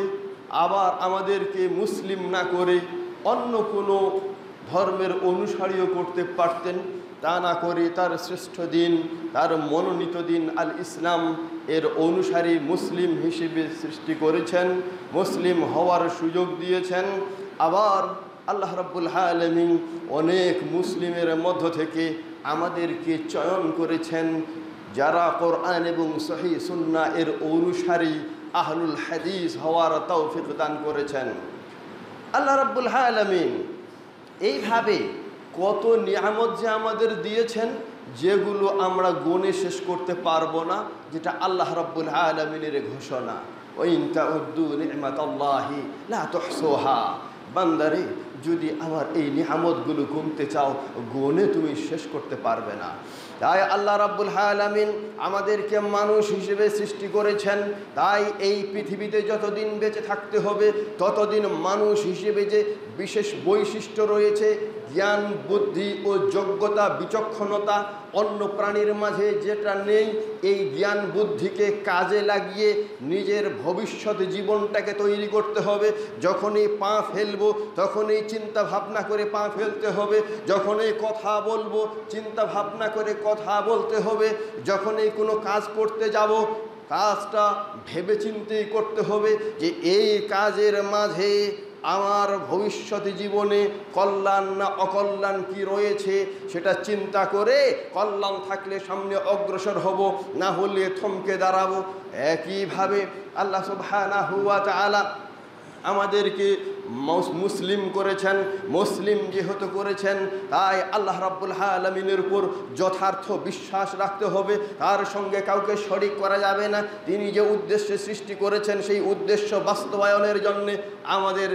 আবার আমাদেরকে মুসলিম না করে অন্য কোনো ধর্মের অনুসারীও করতে পারতেন। তা না করে তার শ্রেষ্ঠ দিন, তার মনোনীত দিন আল ইসলাম এর অনুসারী মুসলিম হিসেবে সৃষ্টি করেছেন, মুসলিম হওয়ার সুযোগ দিয়েছেন। আবার আল্লাহ রাব্বুল আলামিন অনেক মুসলিমের মধ্য থেকে আমাদেরকে চয়ন করেছেন, যারা কোরআন এবং সহিহ সুন্নাহ এর অনুসারী আহলুল হাদিস হওয়ার তৌফিক দান করেছেন। আল্লাহ রাব্বুল আলামিন এইভাবে কত নিয়ামত যে আমাদের দিয়েছেন, যেগুলো আমরা গুণে শেষ করতে পারবো না, যেটা আল্লাহ রাব্বুল আলামিনের ঘোষণা, ওয়াইন তাউদ্দু নি'মাতাল্লাহি লা তুহসুহা। বান্দারে, যদি আমার এই নিয়ামতগুলো গুনতে চাও, গুণে তুমি শেষ করতে পারবে না। তাই আল্লাহ রাব্বুল আলামিন আমাদেরকে মানুষ হিসেবে সৃষ্টি করেছেন। তাই এই পৃথিবীতে যতদিন বেঁচে থাকতে হবে ততদিন মানুষ হিসেবে যে বিশেষ বৈশিষ্ট্য রয়েছে, জ্ঞান বুদ্ধি ও যোগ্যতা বিচক্ষণতা অন্য প্রাণীর মাঝে যেটা নেই, এই জ্ঞান বুদ্ধিকে কাজে লাগিয়ে নিজের ভবিষ্যৎ জীবনটাকে তৈরি করতে হবে। যখনই পা ফেলবো তখনই চিন্তা ভাবনা করে পা ফেলতে হবে, যখনই কথা বলবো চিন্তা ভাবনা করে কথা বলতে হবে, যখনই কোনো কাজ করতে যাব কাজটা ভেবে চিন্তেই করতে হবে যে এই কাজের মাঝে আমার ভবিষ্যৎ জীবনে কল্যাণ না অকল্যাণ কি রয়েছে, সেটা চিন্তা করে কল্যাণ থাকলে সামনে অগ্রসর হব, না হলে থমকে দাঁড়াবো। একইভাবে আল্লাহ সুবহানাহু ওয়া তাআলা আমাদেরকে মুসলিম করেছেন। মুসলিম যেহেতু করেছেন, তাই আল্লাহ রাব্বুল আলামিনের উপর যথার্থ বিশ্বাস রাখতে হবে, তার সঙ্গে কাউকে শরীক করা যাবে না। তিনি যে উদ্দেশ্যে সৃষ্টি করেছেন সেই উদ্দেশ্য বাস্তবায়নের জন্যে আমাদের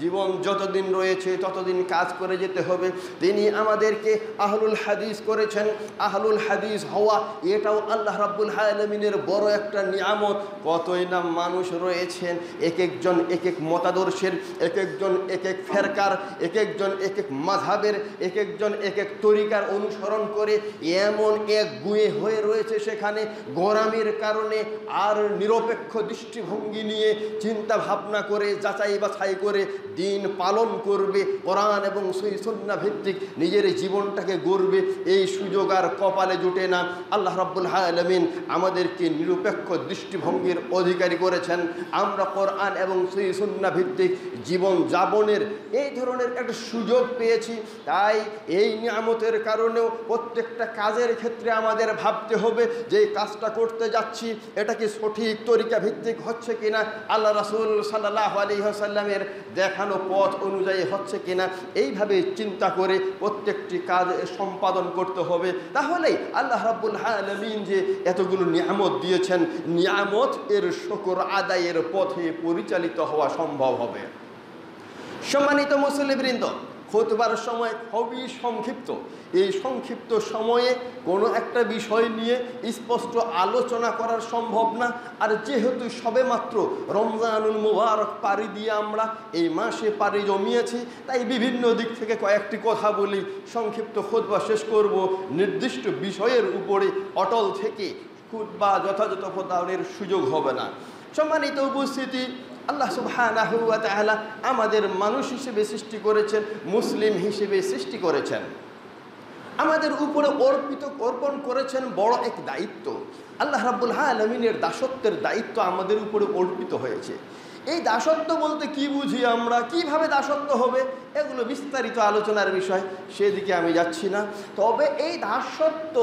জীবন যতদিন রয়েছে ততদিন কাজ করে যেতে হবে। তিনি আমাদেরকে আহলুল হাদিস করেছেন। আহলুল হাদিস হওয়া এটাও আল্লাহ রাব্বুল আলামিনের বড় একটা নিয়ামত। কতই না মানুষ রয়েছেন, এক একজন এক এক মতাদর্শের, এক একজন এক এক ফেরকার, এক একজন এক এক মাযহাবের, এক একজন এক এক তরিকার অনুসরণ করে এমন এক গুঁয়ে হয়ে রয়েছে সেখানে, গোঁরামির কারণে আর নিরপেক্ষ দৃষ্টিভঙ্গি নিয়ে চিন্তা ভাবনা করে যাচাই বাছাই করে দিন পালন করবে, কোরআন এবং সহিহ সুন্নাহ ভিত্তিক নিজের জীবনটাকে গড়বে, এই সুযোগ আর কপালে জুটে না। আল্লাহ রাব্বুল আলামিন আমাদেরকে নিরপেক্ষ দৃষ্টিভঙ্গির অধিকারী করেছেন। আমরা কোরআন এবং সহিহ সুন্নাহ ভিত্তিক জীবন যাপনের এই ধরনের একটা সুযোগ পেয়েছি। তাই এই নিয়ামতের কারণেও প্রত্যেকটা কাজের ক্ষেত্রে আমাদের ভাবতে হবে যে কাজটা করতে যাচ্ছি এটা কি সঠিক তরিকা ভিত্তিক হচ্ছে কিনা, আল্লাহ রাসূল সাল্লাল্লাহু আলাইহি ওয়াসাল্লামের দেখানো পথ অনুযায়ী হচ্ছে কিনা, এইভাবে চিন্তা করে প্রত্যেকটি কাজ সম্পাদন করতে হবে। তাহলেই আল্লাহ রাব্বুল আলামিন যে এতগুলো নিয়ামত দিয়েছেন, নিয়ামত এর শুকর আদায়ের পথে পরিচালিত হওয়া সম্ভব হবে। সম্মানিত মুসল্লিবৃন্দ, খুতবার সময় খুবই সংক্ষিপ্ত। এই সংক্ষিপ্ত সময়ে কোনো একটা বিষয় নিয়ে স্পষ্ট আলোচনা করার সম্ভব না। আর যেহেতু সবেমাত্র রমজানুল মুবারক পাড়ি দিয়ে আমরা এই মাসে পাড়ি জমিয়েছি, তাই বিভিন্ন দিক থেকে কয়েকটি কথা বলি। সংক্ষিপ্ত খুতবা শেষ করব, নির্দিষ্ট বিষয়ের উপরে অটল থেকে খুতবা যথাযথ প্রদানের সুযোগ হবে না। সম্মানিত উপস্থিতি, আল্লাহ সুবহানাহু ওয়া তাআলা আমাদের মানুষ হিসেবে সৃষ্টি করেছেন, মুসলিম হিসেবে সৃষ্টি করেছেন। আমাদের উপরে অর্পণ করেছেন বড় এক দায়িত্ব। আল্লাহ রাব্বুল আলামিনের দাসত্বের দায়িত্ব আমাদের উপরে অর্পিত হয়েছে। এই দাসত্ব বলতে কি বুঝি আমরা, কিভাবে দাসত্ব হবে, এগুলো বিস্তারিত আলোচনার বিষয়, সেদিকে আমি যাচ্ছি না। তবে এই দাসত্ব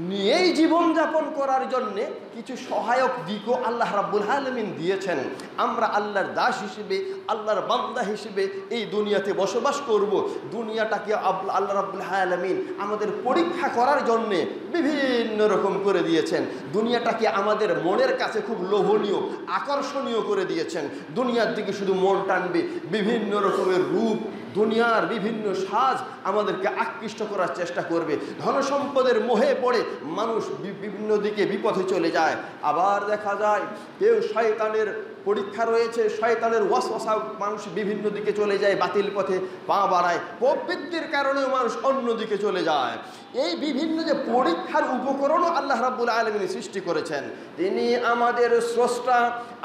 নিয়েই জীবনযাপন করার জন্যে কিছু সহায়ক দিকও আল্লাহ রাব্বুল আলামিন দিয়েছেন। আমরা আল্লাহর দাস হিসেবে, আল্লাহর বান্দা হিসেবে এই দুনিয়াতে বসবাস করব। দুনিয়াটাকে আল্লাহ রাব্বুল আলামিন আমাদের পরীক্ষা করার জন্যে বিভিন্ন রকম করে দিয়েছেন। দুনিয়াটাকে আমাদের মনের কাছে খুব লোভনীয়, আকর্ষণীয় করে দিয়েছেন। দুনিয়ার দিকে শুধু মন টানবে, বিভিন্ন রকমের রূপ, দুনিয়ার বিভিন্ন সাজ আমাদেরকে আকৃষ্ট করার চেষ্টা করবে। ধনসম্পদের মোহে পড়ে মানুষ বিভিন্ন দিকে বিপথে চলে যায়। আবার দেখা যায় কেউ শয়তানের পরীক্ষা রয়েছে, শয়তানের ওয়াসওয়াসা, মানুষ বিভিন্ন দিকে চলে যায়, বাতিল পথে পা বাড়ায়, প্রবৃত্তির কারণেও মানুষ অন্য দিকে চলে যায়। এই বিভিন্ন যে পরীক্ষার উপকরণও আল্লাহ রাব্বুল আলামিন সৃষ্টি করেছেন। তিনি আমাদের স্রষ্টা,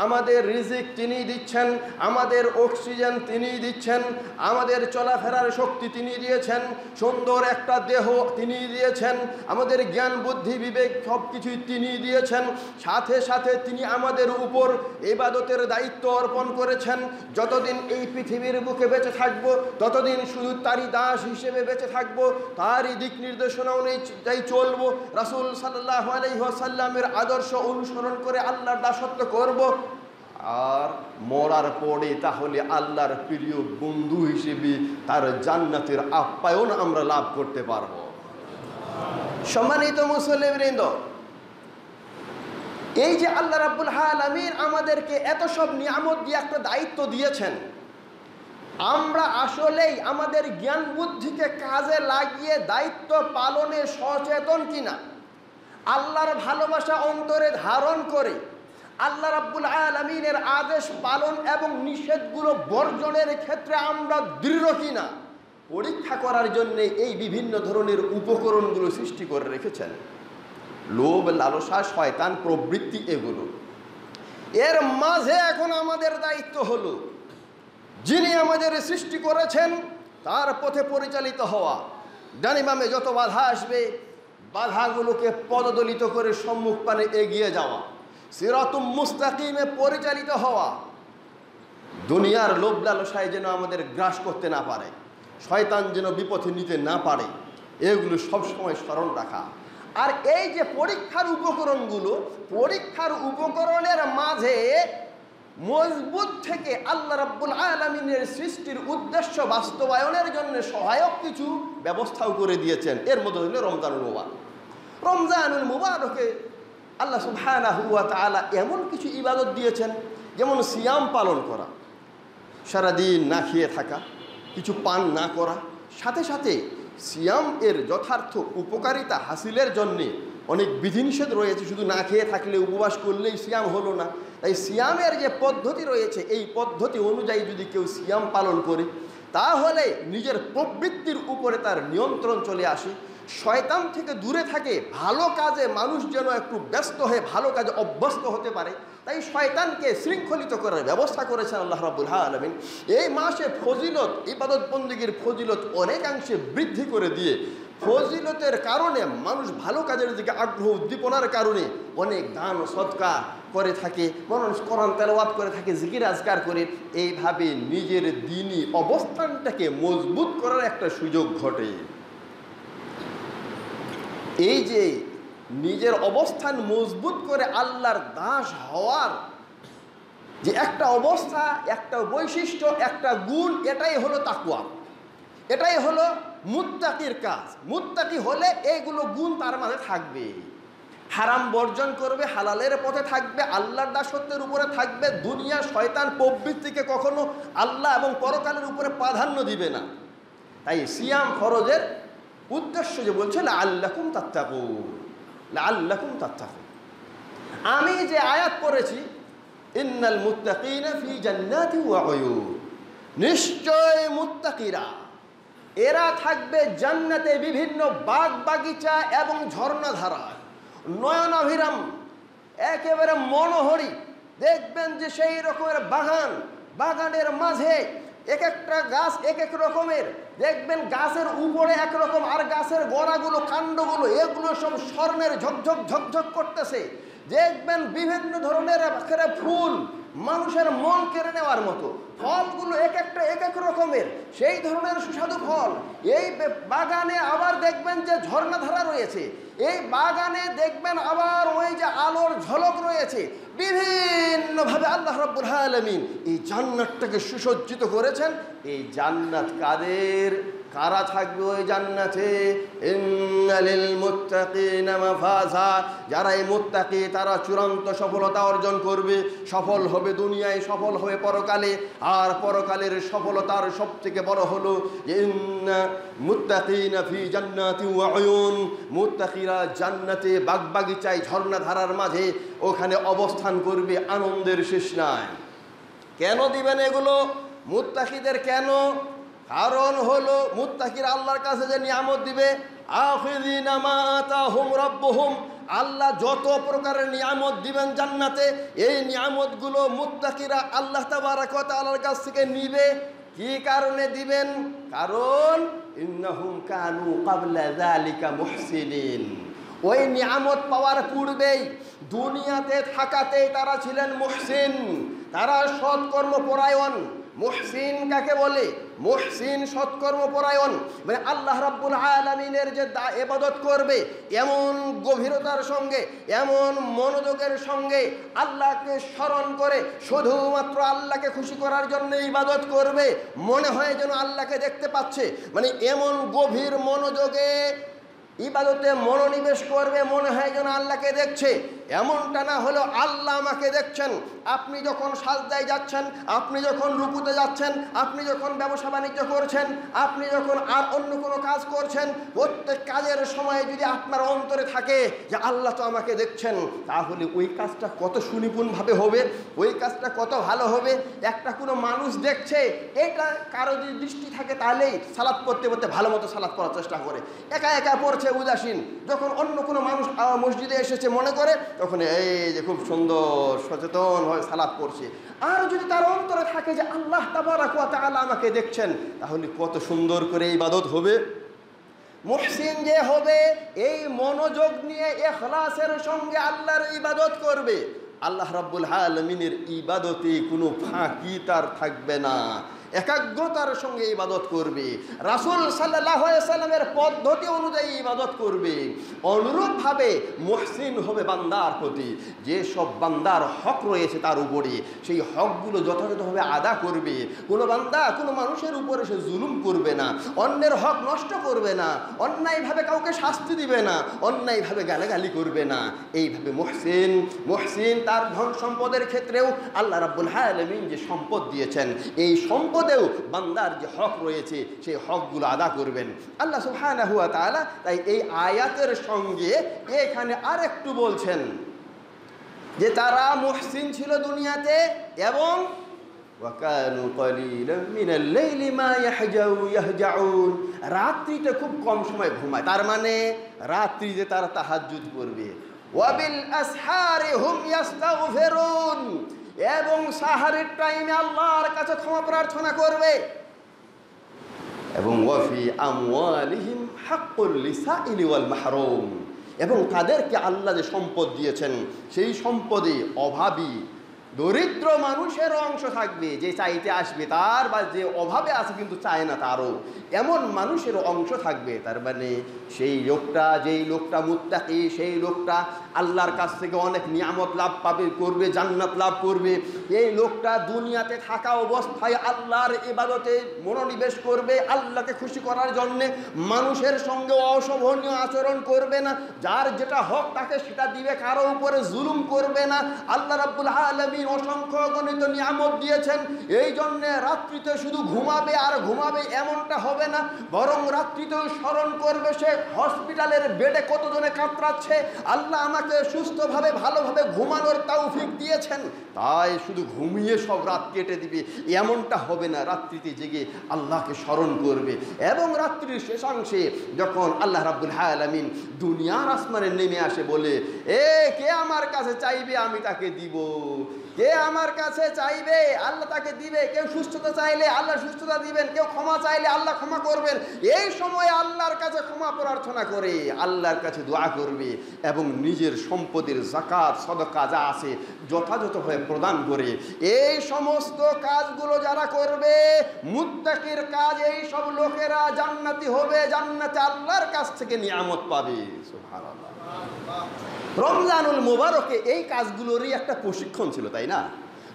আমাদের রিজিক তিনি দিচ্ছেন, আমাদের অক্সিজেন তিনি দিচ্ছেন, আমাদের চলাফেরার শক্তি তিনি দিয়েছেন, সুন্দর একটা দেহ তিনি দিয়েছেন, আমাদের জ্ঞান বুদ্ধি বিবেক সব কিছুই তিনি দিয়েছেন। সাথে সাথে তিনি আমাদের উপর ইবাদতের দায়িত্ব অর্পণ করেছেন। যতদিন এই পৃথিবীর বুকে বেঁচে থাকব ততদিন শুধু তারই দাস হিসেবে বেঁচে থাকব, তারই দিক নির্দেশনা অনুযায়ী চলবো, রাসূল সাল্লাল্লাহু আলাইহি ওয়াসাল্লামের আদর্শ অনুসরণ করে আল্লাহর দাসত্ব করব। আর মরার পরে তাহলে আল্লাহর প্রিয় বন্ধু হিসেবে তার জান্নাতের আপ্যায়ন আমরা লাভ করতে পারব। সম্মানিত মুসলিমবৃন্দ, এই যে আল্লাহ রাব্বুল আলামিন আমাদেরকে এত সব নিয়ামত দিয়ে একটা দায়িত্ব দিয়েছেন, আমরা আসলেই আমাদের জ্ঞান বুদ্ধিকে কাজে লাগিয়ে দায়িত্ব পালনে সচেতন কিনা? আল্লাহর ভালোবাসা অন্তরে ধারণ করে আল্লাহ রাব্বুল আলামিনের আদেশ পালন এবং নিষেধগুলো বর্জনের ক্ষেত্রে আমরা দৃঢ় কিনা পরীক্ষা করার জন্য এই বিভিন্ন ধরনের উপকরণগুলো সৃষ্টি করে রেখেছেন। লোভ, লালসা, শয়তান প্রবৃত্তি, এগুলো এর মাঝে এখন আমাদের দায়িত্ব হলো যিনি আমাদের সৃষ্টি করেছেন তার পথে পরিচালিত হওয়া। ডানে বামে যত বাধা আসবে বাধাগুলোকে পদদলিত করে সম্মুখ পানে এগিয়ে যাওয়া, সিরাতুম মুস্তাকিমে পরিচালিত হওয়া। দুনিয়ার লোভ লালসায় যেন আমাদের গ্রাস করতে না পারে, শয়তান যেন বিপথে নিতে না পারে, এগুলো সবসময় স্মরণ রাখা। আর এই যে পরীক্ষার উপকরণগুলো, পরীক্ষার উপকরণের মাঝে মজবুত থেকে আল্লাহ রাব্বুল আলামিনের সৃষ্টির উদ্দেশ্য বাস্তবায়নের জন্য সহায়ক কিছু ব্যবস্থাও করে দিয়েছেন। এর মধ্যে হলো রমজানুল মুবারক। রমজানুল মুবারকে আল্লাহ সুবহানাহু ওয়া তাআলা এমন কিছু ইবাদত দিয়েছেন, যেমন সিয়াম পালন করা, সারাদিন না খেয়ে থাকা, কিছু পান না করা। সাথে সাথে সিয়াম এর যথার্থ উপকারিতা হাসিলের জন্যে অনেক বিধিনিষেধ রয়েছে। শুধু না খেয়ে থাকলে, উপবাস করলেই সিয়াম হলো না। তাই সিয়ামের যে পদ্ধতি রয়েছে, এই পদ্ধতি অনুযায়ী যদি কেউ সিয়াম পালন করে তাহলে নিজের প্রবৃত্তির উপরে তার নিয়ন্ত্রণ চলে আসে, শয়তান থেকে দূরে থাকে, ভালো কাজে মানুষ যেন একটু ব্যস্ত হয়ে ভালো কাজে অভ্যস্ত হতে পারে। তাই শয়তানকে শৃঙ্খলিত করার ব্যবস্থা করেছেন আল্লাহ রাব্বুল আলামিন। এই মাসে ফজিলত, ইবাদত বন্দেগীর ফজিলত অনেকাংশে বৃদ্ধি করে দিয়ে ফজিলতের কারণে মানুষ ভালো কাজের দিকে আগ্রহ উদ্দীপনার কারণে অনেক দান সদকা করে থাকে, মানুষ কোরআন তেলাওয়াত করে থাকে, জিকির আজকার করে। এইভাবে নিজের দ্বীনি অবস্থানটাকে মজবুত করার একটা সুযোগ ঘটে। এই যে নিজের অবস্থান মজবুত করে আল্লাহর দাস হওয়ার যে একটা অবস্থা, একটা বৈশিষ্ট্য, একটা গুণ, এটাই হলো তাকওয়া, এটাই হলো মুত্তাকির কাজ। মুত্তাকি হলে এইগুলো গুণ তার মাঝে থাকবে। হারাম বর্জন করবে, হালালের পথে থাকবে, আল্লাহর দাসত্বের উপরে থাকবে, দুনিয়া শয়তান প্রবৃত্তিকে কখনো আল্লাহ এবং পরকালের উপরে প্রাধান্য দিবে না। তাই সিয়াম ফরজের উদ্দেশ্য যে বলছে লাআল্লাকুম তাত্তাকুন, লাআল্লাকুম তাত্তাকুন। আমি যে আয়াত পড়েছি, ইন্নাল মুত্তাকিনা ফি জান্নাতি ওয়া উয়ুন, নিশ্চয় মুত্তাকিরা এরা থাকবে জান্নাতে বিভিন্ন বাগ বাগিচা এবং ঝর্ণাধারায়, নয়নাভিরাম, একেবারে মনোহরি। দেখবেন যে সেই রকমের বাগান, বাগানের মাঝে এক একটা গাছ এক এক রকমের, দেখবেন গাছের উপরে একরকম, আর গাছের গোড়াগুলো, কাণ্ডগুলো, এগুলো সব স্বর্ণের ঝকঝক ঝকঝক করতেছে। দেখবেন বিভিন্ন ধরনের ফুল, মানুষের মন কেড়ে নেওয়ার মতো, ফলগুলো এক একটা এক এক রকমের, সেই ধরনের সুস্বাদু ফল। এই বাগানে আবার দেখবেন যে ঝর্ণাধারা রয়েছে, এই বাগানে দেখবেন আবার ওই যে আলোর ঝলক রয়েছে। বিভিন্নভাবে আল্লাহ রাব্বুল আলামিন এই জান্নাতটাকে সুসজ্জিত করেছেন। এই জান্নাত কাদের? কারা থাকবে ওই জান্নাতে? ইন্নালিল মুত্তাকিনা মাফাজা, যারা এই মুত্তাকি তারা চূড়ান্ত সফলতা অর্জন করবে, সফল হবে দুনিয়ায়, সফল হবে পরকালে। আর পরকালের সফলতার সবথেকে বড় হলো ইন্না মুত্তাকিনা ফি জান্নাতি ওয়া উয়ুন, মুত্তাকিরা জান্নাতে বাগবাগিচায় ঝর্ণাধারার মাঝে ওখানে অবস্থান করবে, আনন্দের শেষ নাই। কেন দিবেন এগুলো? মুত্তাকিদের কেন? কারণ হলো মুত্তাকিরা আল্লাহর কাছে যে নিয়ামত দিবে, আখিযিনা মা আতাহুম রাব্বুহুম, আল্লাহ যত প্রকারের নিয়ামত দিবেন জান্নাতে, এই নিয়ামতগুলো মুত্তাকিরা আল্লাহ তাবারাক ওয়া তাআলার কাছ থেকে নিবে। কি কারণে দিবেন? কারণ ইন্নাহুম কানু ক্বাবলা যালিকা মুহসিনিন, ওই নিয়ামত পাওয়ার পূর্বেই দুনিয়াতে থাকাতেই তারা ছিলেন মুহসিন, তারা সৎকর্মপরায়ণ। মুহসিন কাকে বলে? মুহসিন সৎকর্মপরায়ণ, মানে আল্লাহ রাব্বুল আলামিনের যে ইবাদত করবে এমন গভীরতার সঙ্গে, এমন মনোযোগের সঙ্গে আল্লাহকে স্মরণ করে শুধুমাত্র আল্লাহকে খুশি করার জন্য ইবাদত করবে, মনে হয় যেন আল্লাহকে দেখতে পাচ্ছে, মানে এমন গভীর মনোযোগে ইবাদতে মনোনিবেশ করবে, মনে হয় যেন আল্লাহকে দেখছে। এমনটা না হলেও আল্লাহ আমাকে দেখছেন। আপনি যখন সাজদায় যাচ্ছেন, আপনি যখন রুকুতে যাচ্ছেন, আপনি যখন ব্যবসা বাণিজ্য করছেন, আপনি যখন আর অন্য কোনো কাজ করছেন, প্রত্যেক কাজের সময় যদি আপনার অন্তরে থাকে যে আল্লাহ তো আমাকে দেখছেন, তাহলে ওই কাজটা কত সুনিপুণভাবে হবে, ওই কাজটা কত ভালো হবে। একটা কোনো মানুষ দেখছে, এটা কারো যদি দৃষ্টি থাকে তাহলেই সালাত পড়তে পড়তে ভালো মতো সালাত পড়ার চেষ্টা করে, একা একা পড়ছে উদাসীন। যখন অন্য কোনো মানুষ মসজিদে এসেছে মনে করে, তখন এই যে খুব সুন্দর সচেতন হয়ে সালাত পড়ছে। আর যদি তার অন্তরে থাকে যে আল্লাহ তাবারাক ওয়া তাআলা আমাকে দেখছেন, তাহলে কত সুন্দর করে ইবাদত হবে। মুহসিন যে হবে এই মনোযোগ নিয়ে ইখলাসের সঙ্গে আল্লাহর ইবাদত করবে, আল্লাহ রাব্বুল আলামিনের ইবাদতে কোনো ফাঁকি তার থাকবে না, একাগ্রতার সঙ্গে ইবাদত করবে, রাসূল সাল্লাল্লাহু আলাইহি সাল্লামের পদ্ধতি অনুযায়ী ইবাদত করবে। অনুরূপভাবে মুহসিন হবে বান্দার প্রতি, যে সব বান্দার হক রয়েছে তার উপরে, সেই হকগুলো যথাযথভাবে আদা করবে। কোনো বান্দা কোনো মানুষের উপরে সে জুলুম করবে না, অন্যের হক নষ্ট করবে না, অন্যায়ভাবে কাউকে শাস্তি দিবে না, অন্যায়ভাবে গালাগালি করবে না। এইভাবে মুহসিন তার ধন সম্পদের ক্ষেত্রেও আল্লাহ রাব্বুল আলামিন যে সম্পদ দিয়েছেন, এই সম্পদেও বান্দার যে হক রয়েছে সেই হকগুলো আদা করবেন আল্লাহ সুবহানাহু ওয়া তাআলা। তাই এই আয়াতের সঙ্গে এখানে আরেকটু বলছেন যে তারা মুহসিন ছিল দুনিয়াতে, এবং ওয়াকানু ক্বালিলাম মিনাল লাইলি মা ইয়াহজাউন, রাত্রিতে খুব কম সময় ঘুমায়, তার মানে রাত্রিতে তারা তাহাজ্জুদ করবে। ওয়াবিল আসহারি হুম ইস্তাগফিরুন, এবং সাহারের টাইমে আল্লাহর কাছে ক্ষমা প্রার্থনা করবে। এবং ওয়াফি আমওয়ালিহিম হাক্কুল লিসাইলি ওয়াল মাহরুম, এবং তাদেরকে আল্লাহ যে সম্পদ দিয়েছেন সেই সম্পদে অভাবী দরিদ্র মানুষের অংশ থাকবে, যে চাইতে আসবে তার, বা যে অভাবে আছে কিন্তু চায় না তারও, এমন মানুষের অংশ থাকবে। তার মানে সেই লোকটা, যেই লোকটা মুত্তাকি, সেই লোকটা আল্লাহর কাছ থেকে অনেক নিয়ামত লাভ করবে, জান্নাত লাভ করবে। এই লোকটা দুনিয়াতে থাকা অবস্থায় আল্লাহর ইবাদতে মনোনিবেশ করবে, আল্লাহকে খুশি করার জন্যে মানুষের সঙ্গে অশোভনীয় আচরণ করবে না, যার যেটা হক তাকে সেটা দিবে, কারো উপরে জুলুম করবে না। আল্লাহ রাব্বুল আলামিন অসংখ্য গণিত নিয়ামত দিয়েছেন, এই জন্যে রাত্রিতে শুধু ঘুমাবে আর ঘুমাবে এমনটা হবে না, বরং রাত্রিতেও স্মরণ করবে সে হসপিটালের বেডে কতজনে কাতরাচ্ছে, আল্লাহ আমাকে সুস্থভাবে ভালোভাবে ঘুমানোর তৌফিক দিয়েছেন, তাই শুধু ঘুমিয়ে সব রাত কেটে দিবে এমনটা হবে না। রাত্রিতে জেগে আল্লাহকে স্মরণ করবে, এবং রাত্রির শেষাংশে যখন আল্লাহ রাব্বুল আলামিন দুনিয়ার আসমানে নেমে আসে, বলে কে আমার কাছে চাইবে আমি তাকে দিব, কে আমার কাছে চাইবে আল্লাহ তাকে দিবে, কেউ সুস্থতা চাইলে আল্লাহ সুস্থতা দিবেন, কেউ ক্ষমা চাইলে আল্লাহ ক্ষমা করবেন। এই সময় আল্লাহর কাছে ক্ষমা প্রার্থনা করে আল্লাহর কাছে দোয়া করবে, এবং নিজের সম্পদের যাকাত সদকা যা আছে যথাযথভাবে প্রদান করে। এই সমস্ত কাজগুলো যারা করবে মুত্তাকির কাজ, এই সব লোকেরা জান্নাতি হবে, জান্নাতে আল্লাহর কাছ থেকে নিয়ামত পাবে। সুবহানাল্লাহ। রমজানুল মুবারকে এই কাজগুলোরই একটা প্রশিক্ষণ ছিল, তাই না?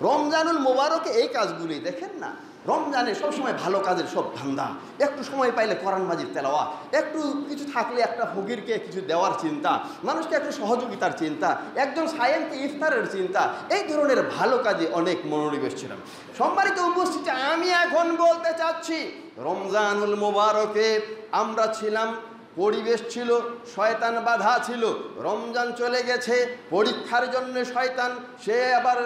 রমজানুল মুবারকে এই কাজগুলি দেখেন না, রমজানে সবসময় ভালো কাজের সব ধান্দা, একটু সময় পাইলে কোরআন মাজিদ তেলাওয়াত, একটু কিছু থাকলে একটা ফকিরকে কিছু দেওয়ার চিন্তা, মানুষকে একটু সহযোগিতার চিন্তা, একজন সায়েমকে ইফতারের চিন্তা, এই ধরনের ভালো কাজে অনেক মনোনিবেশ ছিলাম। সম্মানিত উপস্থিতি, আমি এখন বলতে চাচ্ছি রমজানুল মুবারকে আমরা ছিলাম, পরিবেশ ছিল, শয়তান বাধা ছিল, রমজান চলে গেছে, পরীক্ষার জন্য শয়তান সে আবার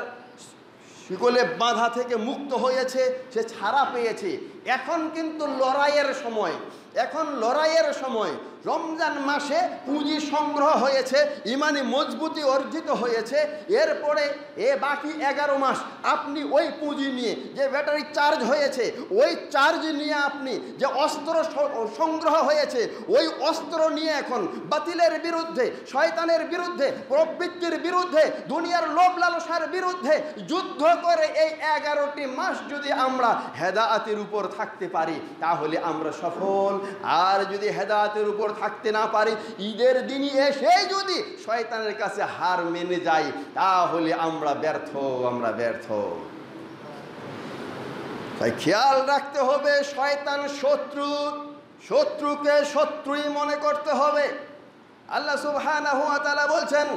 শিকলে বাঁধা থেকে মুক্ত হয়েছে, সে ছাড়া পেয়েছে। এখন কিন্তু লড়াইয়ের সময়, এখন লড়াইয়ের সময়। রমজান মাসে পুঁজি সংগ্রহ হয়েছে, ইমানি মজবুতি অর্জিত হয়েছে। এরপরে বাকি 11 মাস আপনি ওই পুঁজি নিয়ে, যে ব্যাটারি চার্জ হয়েছে, ওই চার্জ নিয়ে আপনি যে অস্ত্র সংগ্রহ হয়েছে, ওই অস্ত্র নিয়ে এখন বাতিলের বিরুদ্ধে, শয়তানের বিরুদ্ধে, প্রবৃত্তির বিরুদ্ধে, দুনিয়ার লোভ লালসার বিরুদ্ধে যুদ্ধ করে এই 11টি মাস যদি আমরা হেদায়েতের উপর থাকতে পারি তাহলে আমরা সফল। আর যদি হেদায়েতের উপর থাকতে না পারি, ঈদের দিনই এসে যদি শয়তানের কাছে হার মেনে যাই তাহলে আমরা ব্যর্থ, আমরা ব্যর্থ। তাই খেয়াল রাখতে হবে, শয়তান শত্রু, শত্রুকে শত্রুই মনে করতে হবে। আল্লাহ সুবহানাহু ওয়া তাআলা বলছেন,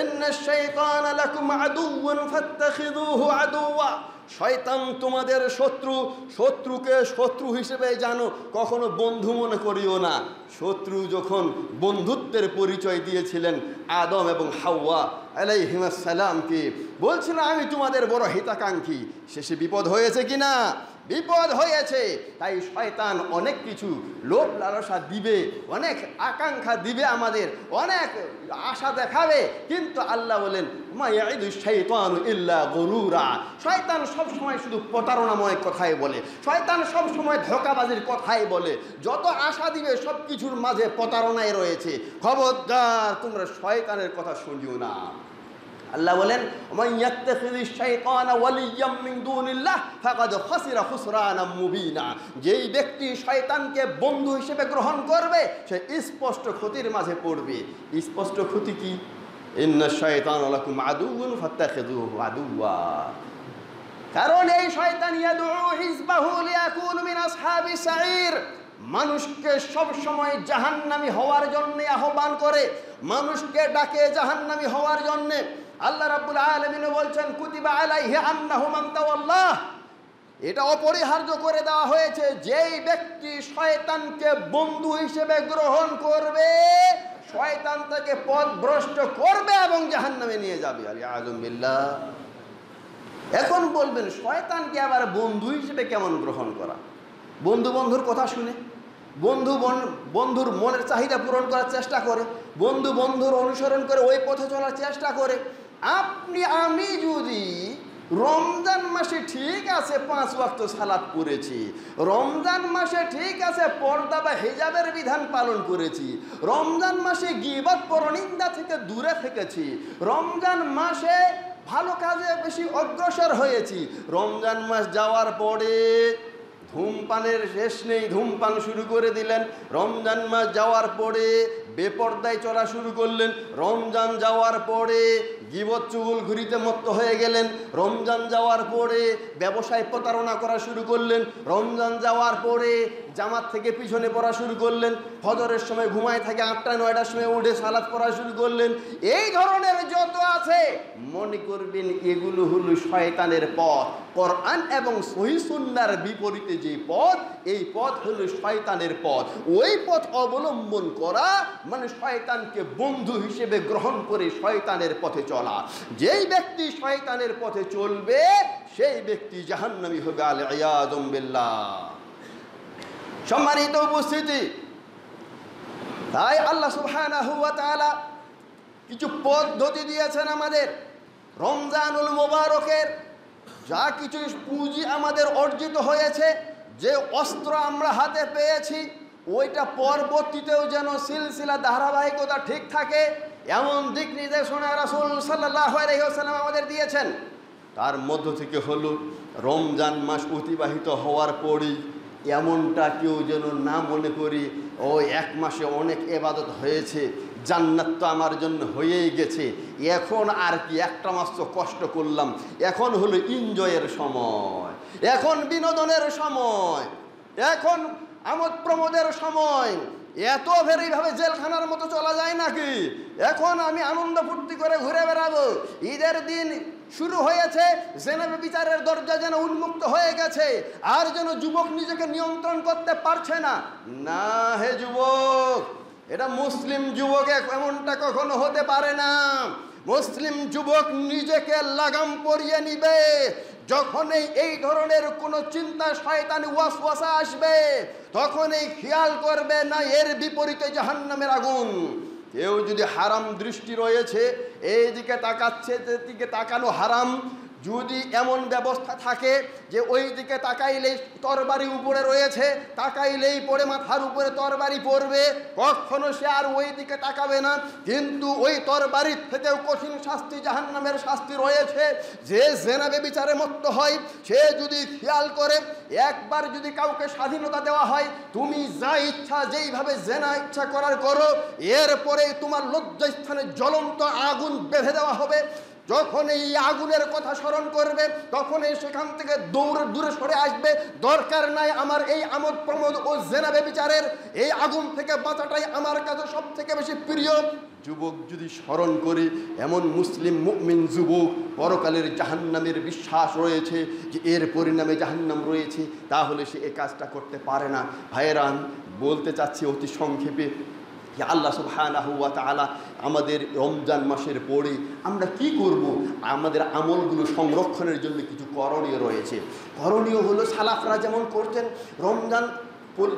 ইন্নাশ শাইতানা লাকুম আদুউন ফাত্তাখিযুহু আদুওয়া। শয়তান তোমাদের শত্রু, শত্রুকে শত্রু হিসেবে জানো, কখনো বন্ধু মনে করিও না। শত্রু যখন বন্ধুত্বের পরিচয় দিয়েছিলেন আদম এবং হাওয়া আলাইহিস সালামকে, বলছিল আমি তোমাদের বড় হিতাকাঙ্ক্ষী, শেষে বিপদ হয়েছে কিনা? বিপদ হয়েছে। তাই শয়তান অনেক কিছু লোভ লালসা দিবে, অনেক আকাঙ্ক্ষা দিবে, আমাদের অনেক আশা দেখাবে, কিন্তু আল্লাহ বলেন মা ইয়াইদুশ শাইতানু ইল্লা গুরুরা। শয়তান সব সময় শুধু প্রতারণাময় কথাই বলে, শয়তান সব সময় ধোঁকাবাজির কথাই বলে। যত আশা দিবে সব কিছুর মাঝে প্রতারণায় রয়েছে। খবরদার তোমরা শয়তানের কথা শুনিও না। আল্লাহ বলেন মান ইয়াত্তাখিযিশ শাইতানা ওয়ালিয়্যাম মিন দুনিল্লাহ ফাকাদ খাসিরা খুসরানাম মুবিনা। যেই ব্যক্তি শয়তানকে বন্ধু হিসেবে গ্রহণ করবে সে স্পষ্ট ক্ষতির মাঝে পড়বে। স্পষ্ট ক্ষতি কি? ইন্নাশ শাইতানা লাকুম আদুউন ফাত্তাখিযুহু আদুওয়া। কারণ এই শয়তান ইয়াদউ হিজবাহু লিয়াকুনু মিন আসহাবিস সাঈর, মানুষকে সব সময় জাহান্নামী হওয়ার জন্য আহ্বান করে, মানুষকে ডাকে জাহান্নামী হওয়ার জন্য। আল্লাহ রাব্বুল আলামিন বলছেন কুতিবা আলাইহি আন্নাহু মান তাওয়াল্লাহ, এটা অপরিহার্য করে দেওয়া হয়েছে, যেই ব্যক্তি শয়তানকে বন্ধু হিসেবে গ্রহণ করবে শয়তান তাকে পথভ্রষ্ট করবে এবং জাহান্নামে নিয়ে যাবে। আলিয়াযুম বিল্লাহ। এখন বলবেন শয়তানকে আবার বন্ধু হিসেবে কেমন গ্রহণ করা? বন্ধু বন্ধুর কথা শুনে, বন্ধুর মনের চাহিদা পূরণ করার চেষ্টা করে, বন্ধুর অনুসরণ করে ওই পথে চলার চেষ্টা করে। আপনি আমি যদি রমজান মাসে ঠিক আছে 5 ওয়াক্ত সালাত পড়েছি, রমজান মাসে ঠিক আছে পর্দা বা হিজাবের বিধান পালন করেছি, রমজান মাসে গীবত পরনিন্দা থেকে দূরে থেকেছি, রমজান মাসে ভালো কাজে বেশি অগ্রসর হয়েছি, রমজান মাস যাওয়ার পরে ধূমপানের শেষ নেই, ধূমপান শুরু করে দিলেন, রমজান মাস যাওয়ার পরে বেপর্দায় চলা শুরু করলেন, রমজান যাওয়ার পরে গীবত চুগলখুরিতে মত্ত হয়ে গেলেন, রমজান যাওয়ার পরে ব্যবসায় প্রতারণা করা শুরু করলেন, রমজান যাওয়ার পরে জামাত থেকে পিছনে পড়া শুরু করলেন, ফজরের সময় ঘুমায় থাকে 8টা-9টার সময় উঠে সালাত পড়া শুরু করলেন। এই ধরনের যত আছে মনে করবেন এগুলো হলো শয়তানের পথ। কোরআন এবং সহিহ সুন্নাহর বিপরীতে যে পথ, এই পথ হলো শয়তানের পথ। ওই পথ অবলম্বন করা মানে শয়তানকে বন্ধু হিসেবে গ্রহণ করে শয়তানের পথে চলা। যেই ব্যক্তি শয়তানের পথে চলবে সেই ব্যক্তি জাহান্নামী হবে। আলিয়াযুম বিল্লাহ। সম্মানিত উপস্থিতি, তাই আল্লাহ সুবহানাহু ওয়া তাআলা কিছু পদ্ধতি দিয়েছেন আমাদের। রমজানুল মুবারকের যা কিছু পুঁজি আমাদের অর্জিত হয়েছে, যে অস্ত্র আমরা হাতে পেয়েছি, ওইটা পরবর্তীতেও যেন সিলসিলা ধারাবাহিকতা ঠিক থাকে এমন দিক নির্দেশনা রাসূল সাল্লাল্লাহু আলাইহি ওয়াসাল্লাম আমাদের দিয়েছেন। তার মধ্য থেকে হলো রমজান মাস অতিবাহিত হওয়ার পরই এমনটা কেউ যেন না মনে করি ওই 1 মাসে অনেক ইবাদত হয়েছে, জান্নাত তো আমার জন্য হয়েই গেছে, এখন আর কি 1টা মাস তো কষ্ট করলাম, এখন হলো এনজয়ের সময়, এখন বিনোদনের সময়, এখন আমোদ প্রমোদের সময়। এত এইভাবে জেলখানার মতো চলা যায় নাকি? এখন আমি আনন্দ ফুর্তি করে ঘুরে বেড়াবো। ঈদের দিন শুরু হয়েছে, জেনাবে বিচারের দরজা যেন উন্মুক্ত হয়ে গেছে, আর যেন যুবক নিজেকে নিয়ন্ত্রণ করতে পারছে না। না হে যুবক, এটা মুসলিম যুবক এমনটা কখনো হতে পারে না। মুসলিম যুবক নিজেকে লাগাম পরিয়ে নিবে। যখনই এই ধরনের কোনো চিন্তা শয়তানি ওয়াসওয়াসা আসবে, তখনই খেয়াল করবে না এর বিপরীতে জাহান্নামের আগুন। কেউ যদি হারাম দৃষ্টি রয়েছে, এই দিকে তাকাচ্ছে, যেদিকে তাকানো হারাম, যদি এমন ব্যবস্থা থাকে যে ওই দিকে তাকাইলেই তরবারি উপরে রয়েছে, তাকাইলেই পড়ে মাথার উপরে তরবারি পড়বে, কখনো সে আর ওই দিকে তাকাবে না। কিন্তু ওই তরবারির থেকেও কঠিন শাস্তি, জাহান্নামের শাস্তি রয়েছে। যে জেনা ব্যভিচারে মত্ত হয়, সে যদি খেয়াল করে, একবার যদি কাউকে স্বাধীনতা দেওয়া হয়, তুমি যা ইচ্ছা যেইভাবে জেনা ইচ্ছা করার করো, এরপরে তোমার লজ্জাস্থানে জ্বলন্ত আগুন বেঁধে দেওয়া হবে। যখন এই আগুনের কথা স্মরণ করবে, তখনই সেখান থেকে দূরে সরে আসবে। দরকার নাই আমার এই আমোদ প্রমোদ ও জেনা ব্যভিচারের, এই আগুন থেকে বাঁচাটাই আমার কাছে সব থেকে বেশি প্রিয়। যুবক যদি স্মরণ করে, এমন মুসলিম মুমিন যুবক পরকালের জাহান্নামের বিশ্বাস রয়েছে যে এর পরিণামে জাহান্নাম রয়েছে, তাহলে সে এই কাজটা করতে পারে না। ভাইয়েরান, বলতে চাচ্ছি অতি সংক্ষেপে যে আল্লাহ সুবহানাহু ওয়া তাআলা আমাদের রমজান মাসের পরে আমরা কি করব? আমাদের আমলগুলো সংরক্ষণের জন্য কিছু করণীয় রয়েছে। করণীয় হলো, সালাফরা যেমন করতেন, রমজান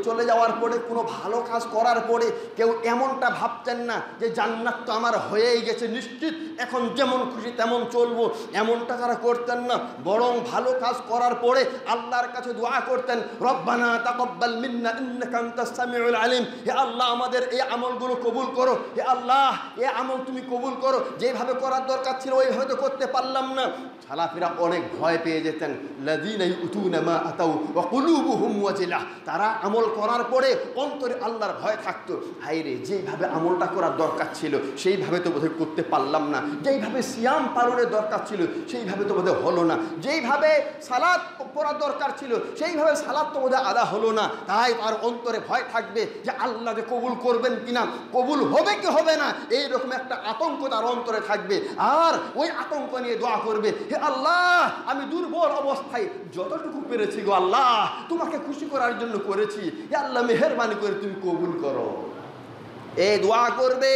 চলে যাওয়ার পরে কোনো ভালো কাজ করার পরে কেউ এমনটা ভাবতেন না যে জান্নাত তো আমার হয়েই গেছে নিশ্চিত, এখন যেমন খুশি তেমন চলবো, এমনটা তারা করতেন না। বরং ভালো কাজ করার পরে আল্লাহর কাছে দোয়া করতেন, রব্বানা তাকাব্বাল মিন্না ইন্নাকা আনতাস সামিউল আলিম। হে আল্লাহ, আমাদের এই আমলগুলো কবুল করো। হে আল্লাহ, এই আমল তুমি কবুল করো। যেভাবে করার দরকার ছিল ওইভাবে তো করতে পারলাম না। সালাফিরা অনেক ভয় পেয়ে যেতেন। লাযীনা ইউতুনা মা আতাউ ওয়া কুলুবুহুম ওয়াজিলাহ। তারা আমল করার পরে অন্তরে আল্লাহর ভয় থাকতো। হায়রে, যেইভাবে আমলটা করার দরকার ছিল সেইভাবে তো বোধহয় করতে পারলাম না, যেইভাবে সিয়াম পালনের দরকার ছিল সেইভাবে তো বোধহয় হলো না, যেইভাবে সালাত পড়ার দরকার ছিল সেইভাবে সালাত তো বোধহয় আদা হলো না। তাই তার অন্তরে ভয় থাকবে যে আল্লাহ যে কবুল করবেন কিনা, কবুল হবে কি হবে না, এইরকম একটা আতঙ্ক তার অন্তরে থাকবে। আর ওই আতঙ্ক নিয়ে দোয়া করবে, হে আল্লাহ, আমি দুর্বল অবস্থায় যতটুকু পেরেছি গো আল্লাহ, তোমাকে খুশি করার জন্য করেছি, হে আল্লাহ মেহেরবানি করে তুমি কবুল করো। এই দোয়া করবে।